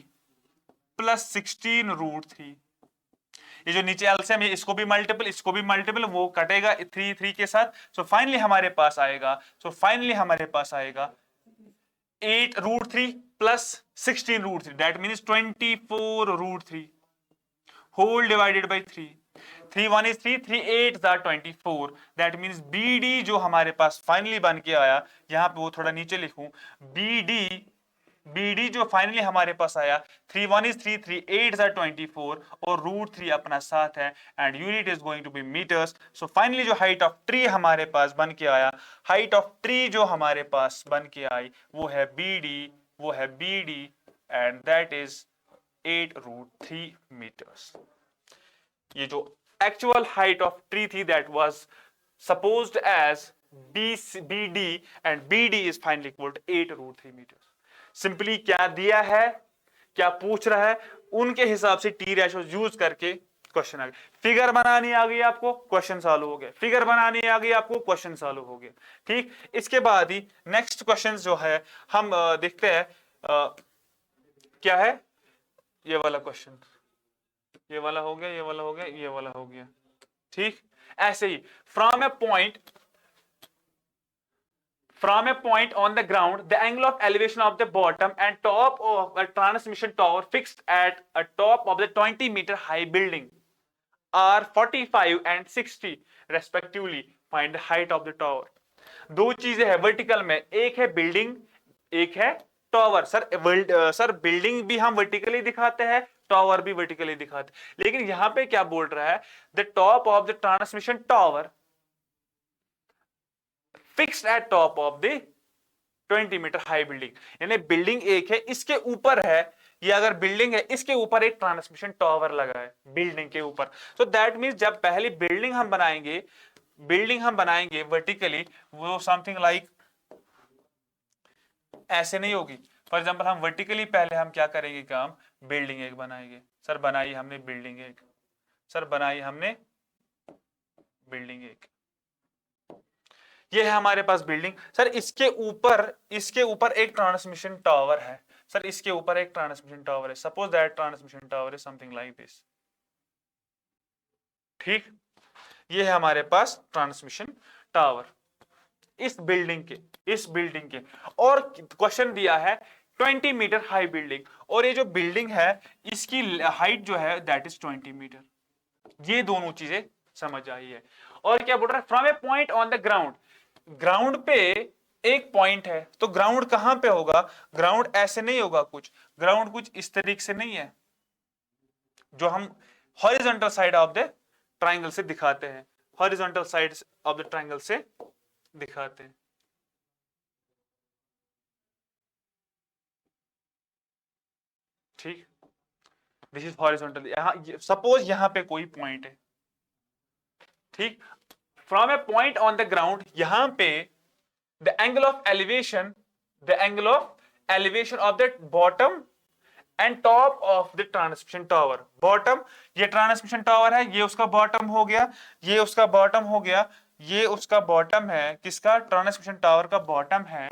[SPEAKER 1] प्लस 16√3, ये जो नीचे एलसीएम है इसको भी मल्टीपल, इसको भी मल्टीपल, वो कटेगा 3 के साथ, सो फाइनली हमारे पास आएगा, सो फाइनली हमारे पास आएगा 8√3 plus 16√3 that means 24√3 whole divided by 3, 3 1 is 3, 3 8 are 24, that means BD जो हमारे पास फाइनली बन के आया, यहां पे वो थोड़ा नीचे लिखूं, BD जो फाइनली हमारे पास आया 3 1 is 3, 3 8 are 24 और √3 अपना साथ है and unit is going to be meters. So finally जो हाइट ऑफ ट्री हमारे पास बन के आया, हाइट ऑफ ट्री जो हमारे पास बन के आई वो है BD and that is 8√3 meters. ये जो एक्चुअल हाइट ऑफ ट्री थी that was supposed as BD and BD is finally equal to 8√3 meters. Simply क्या दिया है, क्या पूछ रहा है, उनके हिसाब से टी रेशो यूज करके क्वेश्चन आ गया। फिगर बनानी आ गई आपको, क्वेश्चन सॉल्व हो गया, फिगर बनानी आ गई आपको, क्वेश्चन सॉल्व हो गया, ठीक। इसके बाद ही नेक्स्ट क्वेश्चन जो है हम देखते हैं क्या है, ये वाला क्वेश्चन, ये वाला हो गया, ये वाला हो गया, ये वाला हो गया, ठीक। ऐसे ही from a point on the ground, the angle of elevation of the bottom and top of a transmission tower fixed at a top of the 20-meter high building are 45 and 60 respectively. Find the height of the tower. दो चीजें है vertical में, एक है building, एक है tower. Sir building भी हम वर्टिकली दिखाते हैं, टावर भी वर्टिकली दिखाते हैं, लेकिन यहां पे क्या बोल रहा है, the top of the transmission tower fixed at top of the 20 meter high building, यानी बिल्डिंग एक है, इसके ऊपर है, ये अगर बिल्डिंग है इसके ऊपर एक ट्रांसमिशन टावर लगा है बिल्डिंग के ऊपर। सो दैट मींस जब पहली बिल्डिंग हम बनाएंगे वर्टिकली, वो समथिंग लाइक ऐसे नहीं होगी। फॉर एग्जांपल हम वर्टिकली पहले हम क्या करेंगे काम, बिल्डिंग एक बनाएंगे, सर बनाई हमने बिल्डिंग एक, सर बनाई हमने बिल्डिंग एक, ये है हमारे पास बिल्डिंग। सर इसके ऊपर एक ट्रांसमिशन टावर है, सर इसके ऊपर एक ट्रांसमिशन टावर है, suppose that transmission tower is something like this. ठीक, ये है हमारे पास ट्रांसमिशन टावर इस बिल्डिंग के और क्वेश्चन दिया है 20 मीटर हाई बिल्डिंग, और ये जो बिल्डिंग है इसकी हाइट जो है दैट इज 20 मीटर। ये दोनों चीजें समझ आई है। और क्या बोल रहा है, from a point on the ground, ground पे एक पॉइंट है, तो ग्राउंड कहां पे होगा, ग्राउंड ऐसे नहीं होगा, कुछ ग्राउंड कुछ इस तरीके से नहीं है जो हम horizontal side of the triangle से दिखाते हैं, horizontal side of the triangle से दिखाते हैं। ठीक, दिस इज हॉरिजॉन्टल, यहां सपोज यहां पे कोई पॉइंट है। ठीक, from a point on the ground, यहां पे the angle of elevation, the angle of elevation of the bottom and top of the transmission tower. Bottom, ये ट्रांसमिशन टावर है, ये उसका बॉटम हो गया, ये उसका बॉटम हो गया, ये उसका बॉटम है, किसका, ट्रांसमिशन टावर का बॉटम है।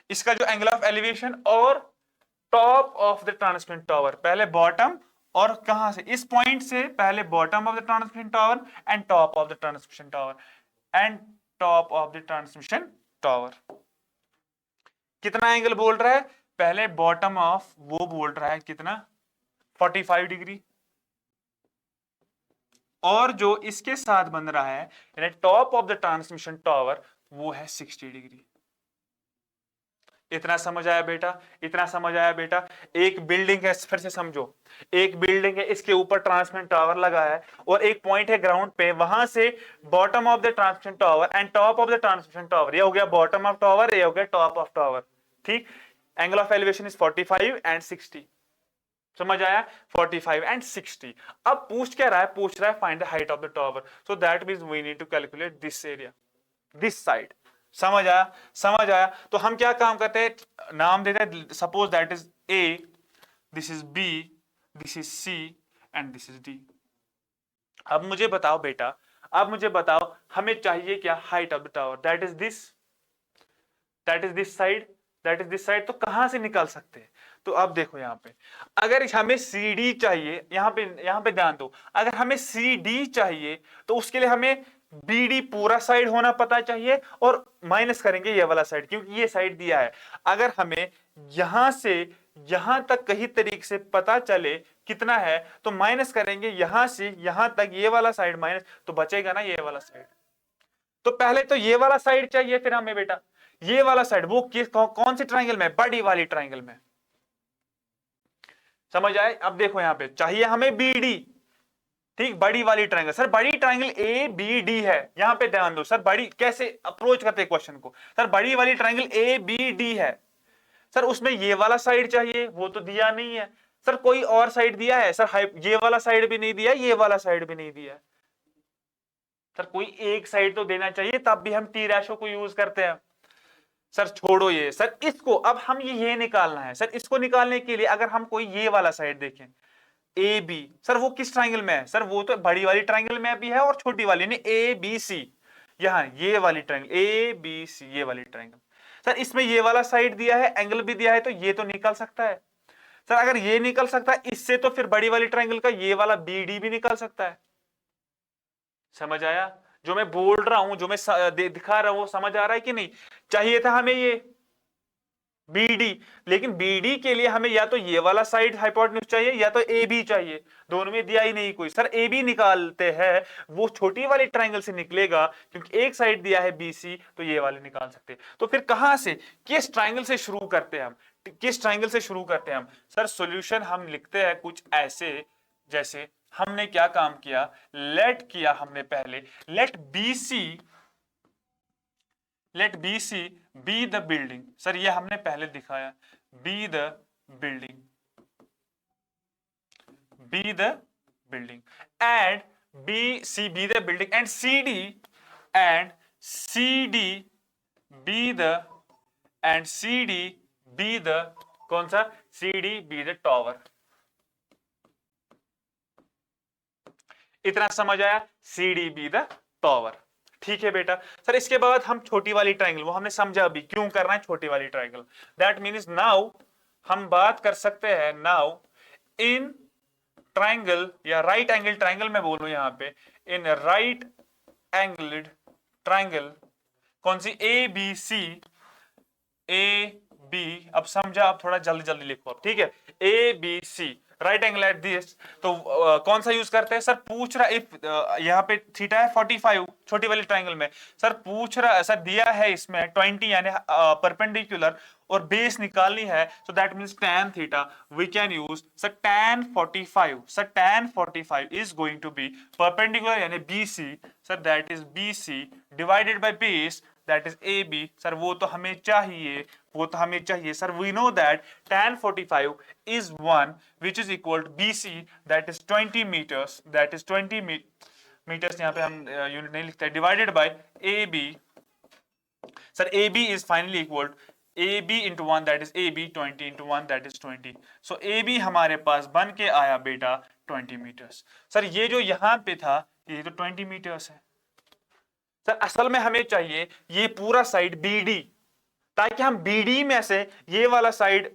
[SPEAKER 1] इसका जो एंगल ऑफ एलिवेशन और top of the transmission tower, पहले बॉटम और कहां से, इस पॉइंट से पहले bottom of the transmission tower and top of the transmission tower and top of the transmission tower. कितना एंगल बोल रहा है, पहले बॉटम ऑफ वो बोल रहा है कितना, 45 डिग्री, और जो इसके साथ बन रहा है यानी top of the transmission tower वो है 60 डिग्री। इतना समझ आया बेटा, इतना समझ आया बेटा। एक बिल्डिंग है, फिर से समझो, एक बिल्डिंग है, इसके ऊपर ट्रांसमिशन टावर लगा है और एक पॉइंट है ग्राउंड पे, वहां से bottom of the transmission tower and top of the transmission tower, ये हो गया बॉटम ऑफ टावर, ये हो गया टॉप ऑफ टावर। ठीक, angle of elevation is 45 and 60, समझ आया, 45 एंड 60। अब पूछ क्या रहा है, पूछ रहा है find the height of the tower, so that means we need to calculate this area, this side. समझ आया, समझ आया। तो हम क्या काम करते हैं, नाम देते हैं, suppose that is A, this is B, this is C and this is D. अब मुझे बताओ बेटा, अब मुझे बताओ हमें चाहिए क्या, height of the tower, that is this, that is this side, that is this side. तो कहां से निकाल सकते हैं, तो अब देखो यहां पे, अगर हमें सी डी चाहिए, यहां पे ध्यान दो, अगर हमें सी डी चाहिए तो उसके लिए हमें बी डी पूरा साइड होना पता चाहिए और माइनस करेंगे ये वाला साइड, क्योंकि ये साइड दिया है। अगर हमें यहां से यहां तक कहीं तरीके से पता चले कितना है, तो माइनस करेंगे यहां से यहां तक, ये वाला साइड माइनस, तो बचेगा ना ये वाला साइड। तो पहले तो ये वाला साइड चाहिए फिर हमें बेटा, ये वाला साइड, वो किस कौन सी ट्राइंगल में, बड़ी वाली ट्राइंगल में। समझ आए, अब देखो यहां पे चाहिए हमें बी डी। ठीक, बड़ी वाली ट्राइंगल, सर बड़ी ट्राइंगल ए बी डी है, यहां पे ध्यान दो सर, बड़ी कैसे अप्रोच करते हैं क्वेश्चन को, सर बड़ी वाली ट्राइंगल ए बी डी है, सर उसमें ये वाला साइड चाहिए, वो तो दिया नहीं है। सर कोई और साइड दिया है, सर ये वाला साइड भी नहीं दिया, ये वाला साइड भी नहीं दिया। सर कोई एक साइड तो देना चाहिए, तब भी हम टी रैशो को यूज करते हैं। सर छोड़ो ये, सर इसको अब हम ये निकालना है। सर इसको निकालने के लिए अगर हम कोई ये वाला साइड देखें, ए बी, सर वो किस ट्राइंगल में है, सर वो तो बड़ी वाली ट्राइंगल में भी है और छोटी वाली यानी ए बी सी, यहां ये वाली ट्राइंगल ए बी सी, ये वाली ट्राइंगल। सर इसमें ये वाला साइड दिया है, एंगल भी दिया है, तो ये तो निकल सकता है। सर अगर ये निकल सकता है इससे, तो फिर बड़ी वाली ट्राइंगल का ये वाला बी डी भी निकल सकता है। समझ आया, जो मैं बोल रहा हूं, जो मैं दिखा रहा हूं, वो समझ आ रहा है कि नहीं। चाहिए था हमें ये BD, लेकिन BD के लिए हमें या तो ये वाला साइड हाइपोटेन्यूज चाहिए या तो AB चाहिए, दोनों में दिया ही नहीं कोई। सर AB निकालते हैं, वो छोटी वाली ट्राइंगल से निकलेगा, क्योंकि एक साइड दिया है BC, तो ये वाले निकाल सकते हैं। तो फिर कहां से, किस ट्राइंगल से शुरू करते हैं हम, किस ट्राइंगल से शुरू करते हैं हम। सर सॉल्यूशन हम लिखते हैं कुछ ऐसे, जैसे हमने क्या काम किया, लेट किया हमने पहले, let BC be the building. Sir ये हमने पहले दिखाया, be the building, be the building and BC be the building and CD be the कौन सा, CD बी द टावर। इतना समझ आया, CD बी द टावर। ठीक है बेटा। सर इसके बाद हम छोटी वाली ट्राइंगल, वो हमने समझा अभी क्यों करना है छोटी वाली ट्राइंगल। दैट मीन्स नाउ हम बात कर सकते हैं नाउ इन ट्राइंगल या राइट एंगल ट्राइंगल में बोलूं यहां पे, इन राइट एंगल्ड ट्राइंगल, कौन सी, ए बी सी, ए बी, अब समझा, अब थोड़ा जल्दी जल्दी लिखो अब, ठीक है। A B C right angle at this, तो कौन सा यूज करते हैं सर, पूछ रहा इफ यहाँ पे थीटा है 45 छोटी वाली ट्राइंगल में, सर पूछ रहा, सर दिया है इसमें 20 यानी परपेंडिकुलर और बेस निकालनी है, so that means tan theta we can use sir tan 45, sir tan 45 is going to be perpendicular यानी BC, sir that is BC divided by base that is AB, sir वो तो हमें चाहिए, वो तो हमें चाहिए sir. We know that tan 45 is 1 which is equal to BC that is 20 meters, that is 20 meters, यहाँ पे हम यूनिट नहीं लिखते, divided by AB, sir AB is finally equal to AB into 1 that is AB, 20 into 1 that is 20, so AB हमारे पास बन के आया बेटा 20 meters। सर ये जो यहाँ पे था ये तो 20 meters है सर, असल में हमें चाहिए ये पूरा साइड BD, ताकि हम BD में से ये वाला साइड,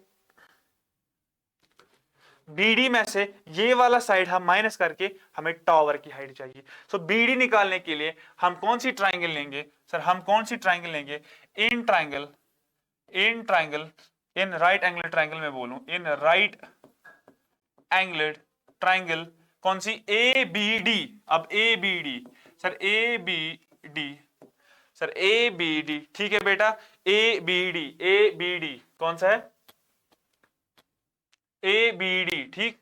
[SPEAKER 1] BD में से ये वाला साइड हम माइनस करके हमें टावर की हाइट चाहिए। सो BD निकालने के लिए हम कौन सी ट्राइंगल लेंगे सर, हम कौन सी ट्राइंगल लेंगे, in triangle, in triangle, in right angle triangle में बोलूं, इन राइट एंगल ट्राइंगल, कौन सी, ABD, अब ABD sir, ABD sir, ABD, ठीक है बेटा, ABD, ABD कौन सा है, ABD, ठीक।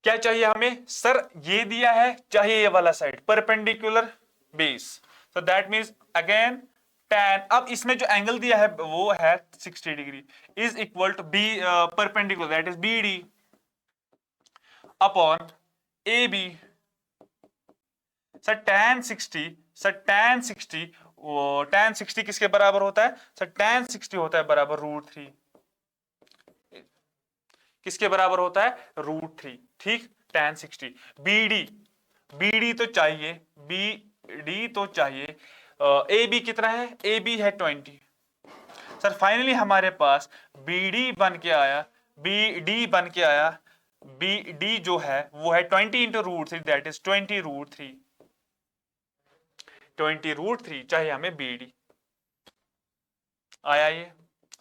[SPEAKER 1] क्या चाहिए हमें सर, ये दिया है, चाहिए ये वाला side perpendicular base, so that means again tan, अब इसमें जो एंगल दिया है वो है 60 degree, is equal to be perpendicular that is BD upon AB, sir tan 60, sir tan 60, tan 60 किसके बराबर होता है सर, tan 60 होता है बराबर √3, किसके बराबर होता है √3, ठीक, tan 60। BD तो चाहिए, BD तो चाहिए, AB कितना है, AB है 20, सर फाइनली हमारे पास BD बन के आया, BD बन के आया, BD जो है वो है 20 इंटू √3 दैट इज 20 √3 चाहिए हमें BD। आया ये,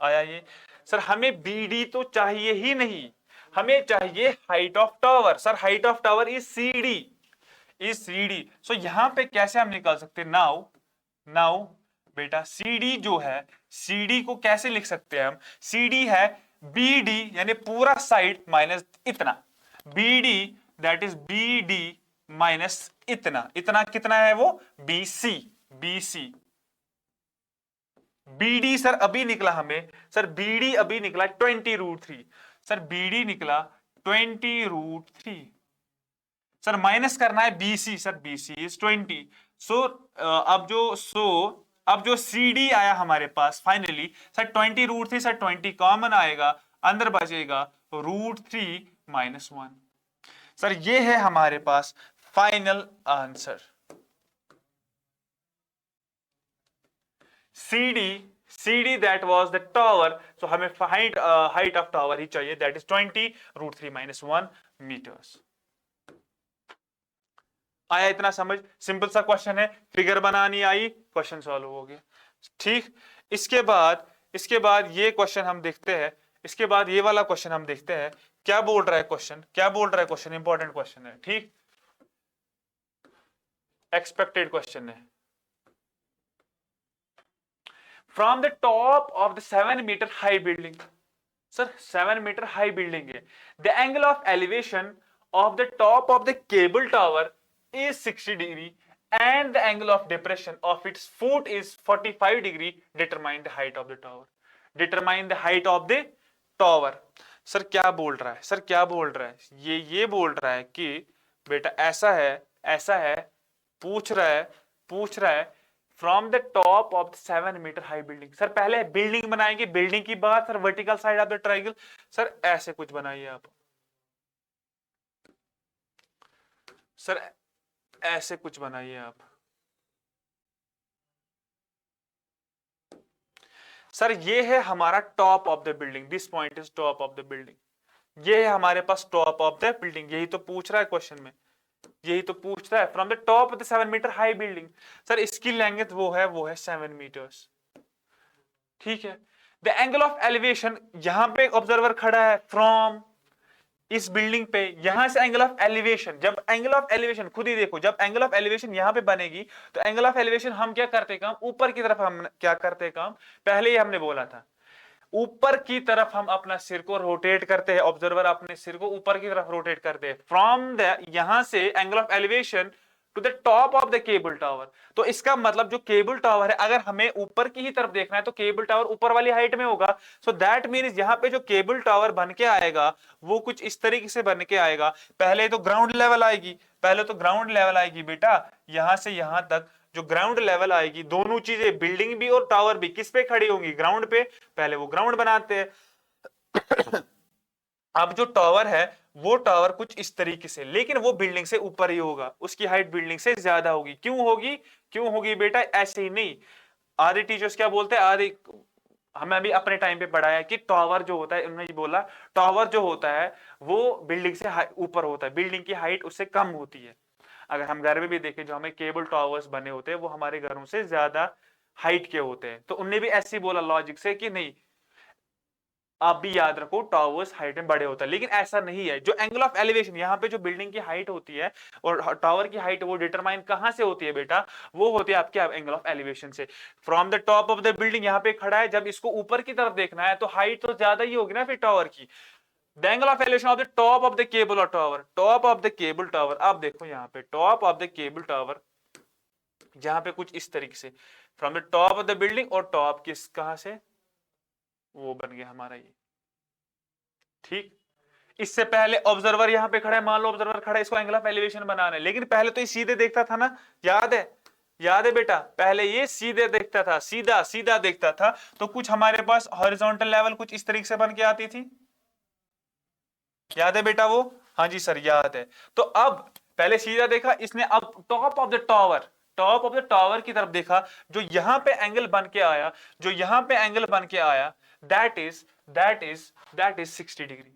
[SPEAKER 1] आया ये सर, हमें BD तो चाहिए ही नहीं, हमें चाहिए height of tower, sir height of tower is CD, is CD, सो यहां पे कैसे हम निकाल सकते हैं, नाउ नाउ बेटा CD जो है, CD को कैसे लिख सकते हैं हम, CD है BD यानी पूरा साइड माइनस इतना, BD that is BD minus इतना, इतना कितना है वो BC, BC BD सर अभी निकला हमें, सर BD अभी निकला 20 √3, सर BD निकला 20 √3, सर माइनस करना है BC, सर BC इज 20, सो अब जो CD आया हमारे पास फाइनली सर 20 √3, सर 20 कॉमन आएगा, अंदर बचेगा √3 - 1, सर ये है हमारे पास final answer. CD that was the tower, so हमें height of tower ही चाहिए, that is 20 √3 - 1 meters। आया इतना समझ, सिंपल सा क्वेश्चन है, फिगर बनानी आई, क्वेश्चन सॉल्व हो गया, ठीक। इसके बाद ये क्वेश्चन हम देखते हैं, इसके बाद ये वाला क्वेश्चन हम देखते हैं, क्या बोल रहा है क्वेश्चन, क्या बोल रहा है क्वेश्चन, इंपॉर्टेंट क्वेश्चन है, ठीक, एक्सपेक्टेड क्वेश्चन है। From the top of the 7-meter high building, sir 7-meter high building है, the angle of elevation of the top of the cable tower is 60 degree and the angle of depression of its foot is 45 degree, determine the height of the tower, determine the height of the tower। Sir क्या बोल रहा है, sir क्या बोल रहा है, ये बोल रहा है कि बेटा ऐसा है, पूछ रहा है from the top of 7-meter high building, sir पहले बिल्डिंग बनाएंगे, बिल्डिंग की बात, sir vertical side of the triangle, sir ऐसे कुछ बनाइए आप, सर ऐसे कुछ बनाइए आप, सर ये है हमारा top of the building, this point is top of the building. ये है हमारे पास टॉप ऑफ द बिल्डिंग, यही तो पूछ रहा है क्वेश्चन में, यही तो पूछ रहा है। From the top of the 7 meter high building, sir इसकी लेंथ वो है 7 मीटर्स। ठीक है। द एंगल ऑफ एलिवेशन, यहां पे ऑब्जर्वर खड़ा है फ्रॉम इस बिल्डिंग पे, यहां से एंगल ऑफ एलिवेशन, जब एंगल ऑफ एलिवेशन खुद ही देखो, जब एंगल ऑफ एलिवेशन यहां पे बनेगी तो एंगल ऑफ एलिवेशन हम क्या करते काम, ऊपर की तरफ हम क्या करते काम, पहले ही हमने बोला था ऊपर की तरफ हम अपना सिर को रोटेट करते हैं, ऑब्जर्वर अपने सिर को ऊपर की तरफ रोटेट करते हैं फ्रॉम द, यहां से angle of elevation to the top of the cable tower. तो इसका मतलब जो केबल टावर है, अगर हमें ऊपर की ही तरफ देखना है तो केबल टावर ऊपर वाली हाइट में होगा। सो दैट मीन्स यहां पे जो केबल टावर बन के आएगा वो कुछ इस तरीके से बन के आएगा। पहले तो ग्राउंड लेवल आएगी, पहले तो ग्राउंड लेवल आएगी बेटा, यहां से यहां तक जो ग्राउंड लेवल आएगी, दोनों चीजें बिल्डिंग भी और टावर भी किस पे खड़ी होंगी, ग्राउंड पे। पहले वो ग्राउंड बनाते हैं। अब जो टावर है वो टावर कुछ इस तरीके से, लेकिन वो बिल्डिंग से ऊपर ही होगा, उसकी हाइट बिल्डिंग से ज्यादा होगी। क्यों होगी, क्यों होगी बेटा, ऐसे ही नहीं। आधे टीचर्स क्या बोलते हैं, आधे हमें अभी अपने टाइम पे पढ़ाया कि टावर जो होता है, उन्होंने ये बोला टावर जो होता है वो बिल्डिंग से ऊपर होता है, बिल्डिंग की हाइट उससे कम होती है। अगर हम घर में भी देखें, जो हमें केबल टावर्स बने होते हैं वो हमारे घरों से ज्यादा हाइट के होते हैं। तो उनने भी ऐसे ही बोला लॉजिक से कि नहीं, आप भी याद रखो टावर्स हाइट में बड़े होता है, लेकिन ऐसा नहीं है। जो एंगल ऑफ एलिवेशन, यहाँ पे जो बिल्डिंग की हाइट होती है और टावर की हाइट, वो डिटरमाइन कहां से होती है बेटा, वो होती है आपके एंगल ऑफ एलिवेशन से। From the top of the building, यहाँ पे खड़ा है, जब इसको ऊपर की तरफ देखना है तो हाइट तो ज्यादा ही होगी ना फिर टावर की। The angle of elevation of the top of the cable और tower, top of the cable tower, आप देखो यहाँ पे top of the cable tower, जहां पे कुछ इस तरीके से from the top of the building, और टॉप किस कहां से, वो बन गया हमारा ये। ठीक। इससे पहले ऑब्जर्वर यहां पे खड़ा है, मान लो ऑब्जर्वर खड़ा है, इसको एंगल ऑफ एलिवेशन बनाना है, लेकिन पहले तो ये सीधे देखता था ना, याद है, याद है बेटा, पहले ये सीधे देखता था, सीधा सीधा देखता था, तो कुछ हमारे पास हॉरिजॉन्टल लेवल कुछ इस तरीके से बन के आती थी, याद है बेटा वो, हाँ जी सर याद है। तो अब पहले सीधा देखा इसने, अब top of the tower, top of the tower की तरफ देखा, जो यहां पे एंगल बन के आया, जो यहां पे एंगल बन के आया, that is 60 degree.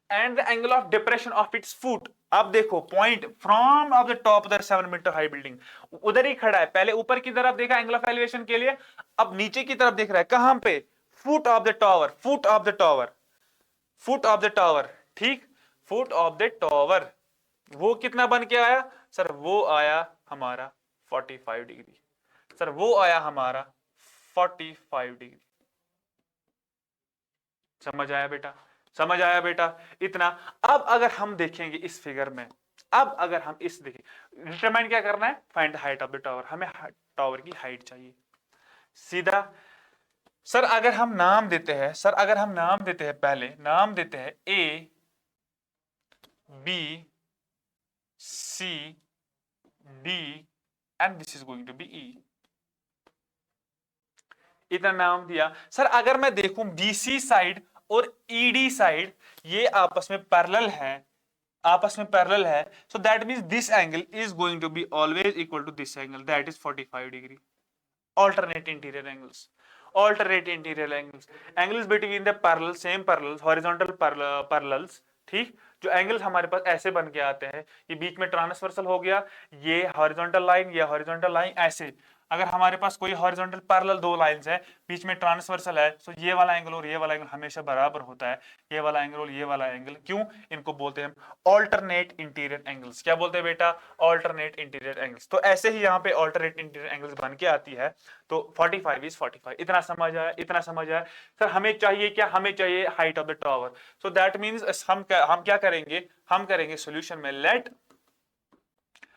[SPEAKER 1] And the angle of depression of its foot, अब देखो point from of the top of the 7 meter high building, उधर ही खड़ा है, पहले ऊपर की तरफ देखा एंगल ऑफ एलिवेशन के लिए, अब नीचे की तरफ देख रहा है, कहां पे, foot of the tower, foot of the tower, foot of the tower, ठीक, फुट ऑफ द टावर, वो कितना बन के आया सर, वो आया हमारा 45 डिग्री, सर वो आया हमारा 45 डिग्री। समझ आया बेटा, समझ आया बेटा इतना। अब अगर हम देखेंगे इस फिगर में, अब अगर हम इस देखें, डिटरमाइन क्या करना है, find the height of the tower, हमें टावर की हाइट चाहिए। सीधा सर अगर हम नाम देते हैं, सर अगर हम नाम देते हैं, पहले नाम देते हैं A B C D and this is going to be E, इतना नाम दिया। सर अगर मैं देखूं बीसी साइड और ईडी साइड ये आपस में पैरेलल है, आपस में पैरेलल है, so that means this angle is going to be always equal to this angle, that is 45 degree. alternate interior angles, alternate interior angles between the parallel, same parallels, horizontal parallels, ठीक। जो angles हमारे पास ऐसे बन के आते हैं, ये बीच में ट्रांसवर्सल हो गया, ये हॉरिजॉन्टल लाइन, ये हॉरिजॉन्टल लाइन, ऐसे अगर हमारे पास कोई हॉरिजॉन्टल पैरेलल दो लाइंस है, बीच में ट्रांसवर्सल है, तो ये वाला एंगल और ये वाला एंगल हमेशा बराबर होता है, ये वाला एंगल और ये वाला एंगल, क्यों, इनको बोलते हैं हम ऑल्टरनेट इंटीरियर एंगल्स। क्या बोलते हैं बेटा, ऑल्टरनेट इंटीरियर एंगल्स। तो ऐसे ही यहाँ पे ऑल्टरनेट इंटीरियर एंगल्स बन के आती है। तो 45 इज 45, इतना समझ आया, इतना समझ आया। सर हमें चाहिए क्या, हमें चाहिए height of the tower. So that means हम क्या करेंगे, हम करेंगे सॉल्यूशन में लेट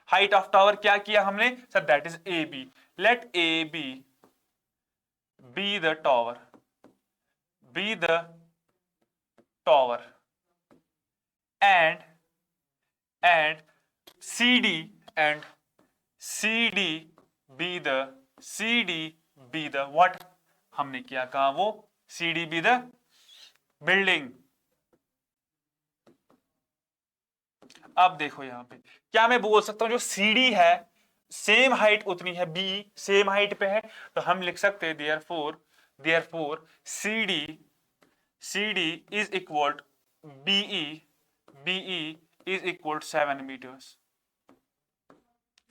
[SPEAKER 1] हाइट ऑफ टावर, क्या किया हमने sir, that is A B, let AB be the tower, be the tower, and CD be the what, हमने क्या कहा, वो CD be the building। अब देखो यहां पे क्या मैं बोल सकता हूं, जो CD है, सेम हाइट उतनी है, बी सेम हाइट पे है, तो हम लिख सकते हैं therefore CD is equal BE is equal to 7 meters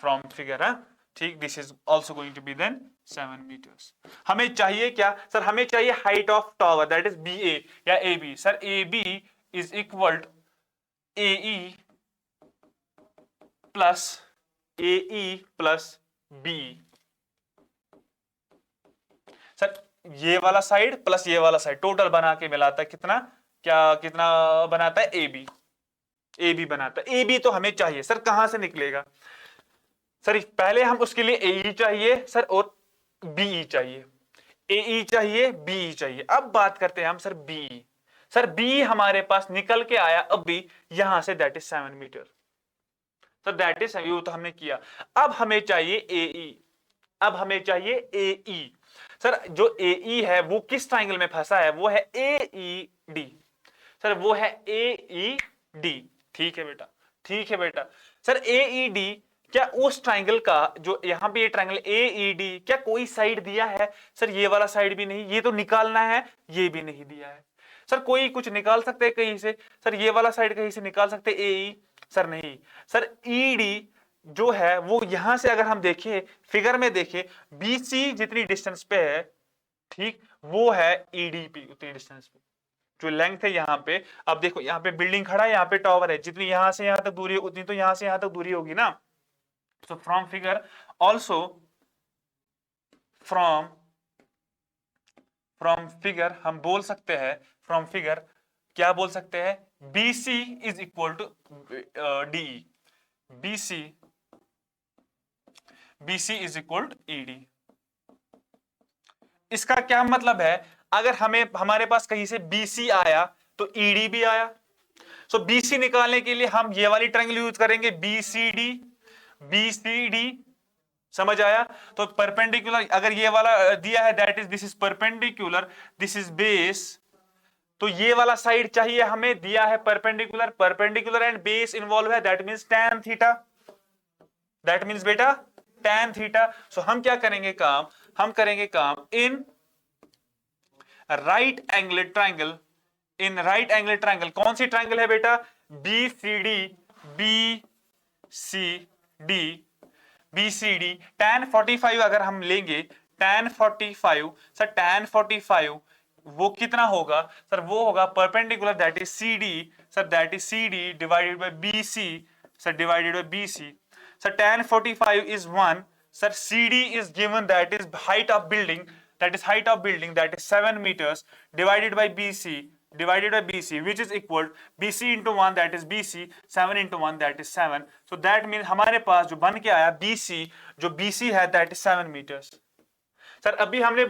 [SPEAKER 1] from figure, हाँ ठीक, this is also going to be then 7 meters। हमें चाहिए क्या सर, हमें चाहिए height of tower that is BA या AB। Sir AB is equal AE plus AE plus BE। Sir ये वाला साइड प्लस ये वाला साइड टोटल बना के मिलाता है कितना, क्या कितना बनाता है, AB बनाता है। AB तो हमें चाहिए सर, कहां से निकलेगा सर, पहले हम उसके लिए AE चाहिए सर और BE चाहिए, AE चाहिए BE चाहिए। अब बात करते हैं हम सर BE। सर BE हमारे पास निकल के आया अभी यहां से, that is 7 meter. Sir that is, ये तो हमने किया। अब हमें चाहिए AE, अब हमें चाहिए AE। सर जो AE है वो किस ट्राइंगल में फंसा है, वो है AED। सर वो है AED। ठीक है बेटा, ठीक है बेटा। सर AED क्या उस ट्राइंगल का, जो यहां पे ये ट्राइंगल AED, क्या कोई साइड दिया है सर, ये वाला साइड भी नहीं, ये तो निकालना है, ये भी नहीं दिया है। सर कोई कुछ निकाल सकते हैं कहीं से, सर ये वाला साइड कहीं से निकाल सकते हैं AE, सर नहीं। सर ED जो है वो यहां से अगर हम देखें, फिगर में देखें, BC जितनी डिस्टेंस पे है, ठीक, वो है EDP उतनी डिस्टेंस पे, जो लेंथ है यहाँ पे। अब देखो यहाँ पे बिल्डिंग खड़ा है, यहाँ पे टावर है, जितनी यहां से यहां तक दूरी उतनी तो यहां से यहां तक दूरी होगी ना। तो from figure also, from from figure हम बोल सकते हैं, फ्रॉम फिगर क्या बोल सकते हैं, BC is equal to DE, BC BC is equal to ED। इसका क्या मतलब है, अगर हमें हमारे पास कहीं से BC आया तो ED भी आया। सो BC निकालने के लिए हम ये वाली ट्रायंगल यूज करेंगे, BCD। समझ आया। तो परपेंडिकुलर अगर ये वाला दिया है, that is this is perpendicular, this is base, तो ये वाला साइड चाहिए हमें, दिया है perpendicular, perpendicular and base involve है, that means tan theta, that means बेटा tan थीटा। सो हम क्या करेंगे काम, हम करेंगे काम in right angle triangle, in right angle triangle, कौन सी ट्रायंगल है बेटा, BCD tan 45 अगर हम लेंगे, tan 45 सर, tan 45 वो कितना होगा सर, वो होगा perpendicular, that is CD sir, that is CD divided by BC sir, divided by BC sir. tan 45 is 1 sir, CD is given, that is height of building, that is height of building, that is 7 meters divided by BC, which is equal BC into 1, that is BC, 7 into 1, that is 7। so that means हमारे पास जो बन के आया BC, जो BC है, that is 7 meters। Sir अभी हमने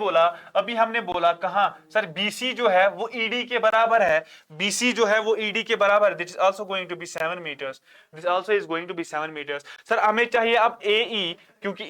[SPEAKER 1] बोला कहां सर, BC जो है वो ED के बराबर है, BC जो है वो ED के बराबर, this is also going to be 7 meters, this also is going to be 7 meters। Sir हमें चाहिए अब AE, क्योंकि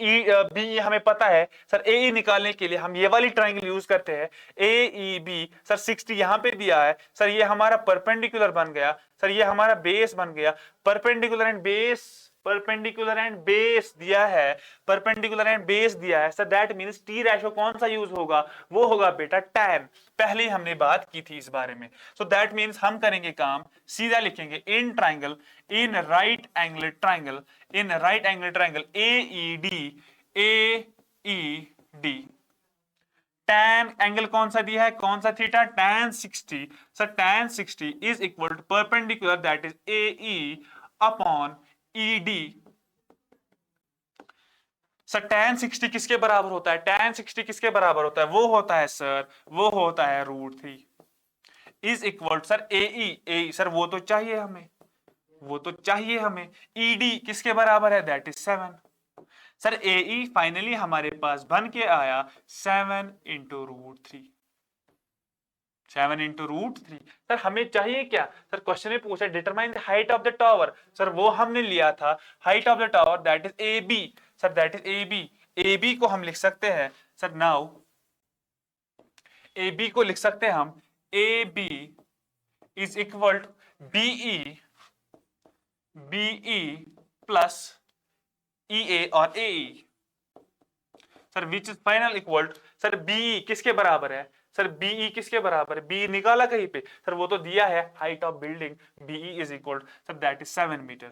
[SPEAKER 1] BE हमें पता है सर, AE निकालने के लिए हम ये वाली ट्रायंगल यूज करते हैं, AEB। सर 60 यहां पे दिया है सर, ये हमारा परपेंडिकुलर बन गया सर, ये हमारा बेस बन गया, perpendicular and base, perpendicular and base दिया है, परपेंडिकुलर एंड बेस दिया है sir, that means T ratio कौन सा यूज होगा, वो होगा बेटा tan। पहले हमने बात की थी इस बारे में। सो दैट मींस हम करेंगे काम, सीधा लिखेंगे in triangle, in right angle triangle, in right angle triangle AED tan angle कौन सा दिया है, कौन सा theta, tan 60 sir, tan 60 is equal to perpendicular, that is AE upon ED। Sir tan 60 किसके बराबर होता है, tan 60 किसके बराबर होता है, वो होता है सर, वो होता है √3 is equal sir AE sir वो तो चाहिए हमें, वो तो चाहिए हमें। ED किसके बराबर है, that is 7 sir. AE finally हमारे पास बन के आया 7 इंटू √3, 7 इंटू √3। सर हमें चाहिए क्या सर, क्वेश्चन में पूछा determine the height of the tower, sir वो हमने लिया था height of the tower, that is AB sir, that is AB को हम लिख सकते हैं सर, नाउ AB को लिख सकते हैं हम, AB is equal to BE plus EA और AE। Sir which is final equal to, sir BE किसके बराबर है? सर BE किसके बराबर है? BE निकाला कहीं पे? सर वो तो दिया है, height of building BE is equal, sir that is 7 meter.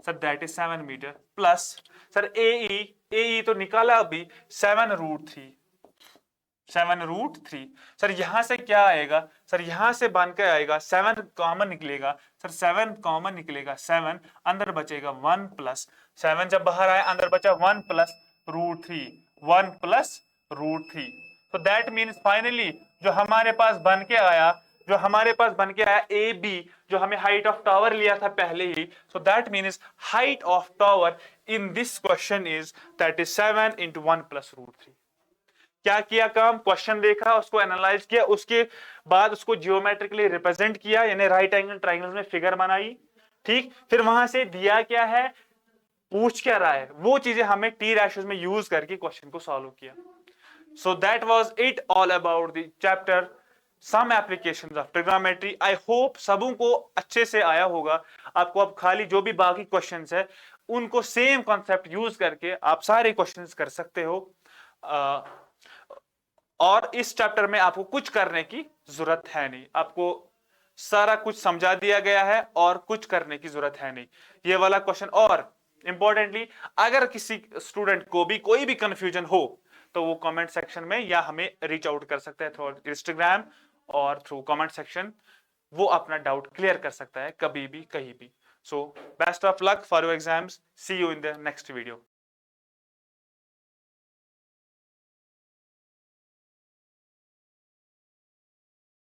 [SPEAKER 1] Sir that is 7 meter plus sir AE तो निकाला अभी 7√3, 7√3। सर यहां से क्या आएगा? सर यहां से बन के आएगा 7 कॉमन निकलेगा। सर 7 कॉमन निकलेगा, 7 अंदर बचेगा 1 प्लस 7, जब बाहर आया अंदर बचा 1 प्लस √3, 1 प्लस √3। तो दैट मीन्स फाइनली जो हमारे पास बन के आया, जो हमारे पास बन के आया AB, जो हमें हाइट ऑफ टावर लिया था पहले ही, so that means height of tower in this question is that is 7 into 1 plus √3। क्या किया काम? क्वेश्चन देखा, उसको एनालाइज किया, उसके बाद उसको जियोमेट्रिकली रिप्रेजेंट किया, यानी राइट एंगल ट्राइंगल में फिगर बनाई। ठीक, फिर वहां से दिया क्या है, पूछ क्या रहा है, वो चीजें हमें टी रैशोज में यूज करके क्वेश्चन को सॉल्व किया। So that was it all about the chapter some applications of trigonometry. I hope सबों को अच्छे से आया होगा। आपको अब खाली जो भी बाकी क्वेश्चंस है उनको सेम कॉन्सेप्ट यूज करके आप सारे क्वेश्चंस कर सकते हो। और इस चैप्टर में आपको कुछ करने की जरूरत है नहीं, आपको सारा कुछ समझा दिया गया है और कुछ करने की जरूरत है नहीं। ये वाला क्वेश्चन, और इंपॉर्टेंटली अगर किसी स्टूडेंट को भी कोई भी कंफ्यूजन हो तो वो कमेंट सेक्शन में या हमें रीच आउट कर सकता है थ्रू इंस्टाग्राम और थ्रू कमेंट सेक्शन। वो अपना डाउट क्लियर कर सकता है कभी भी कहीं भी। So best of luck for your exams, see you in the next video.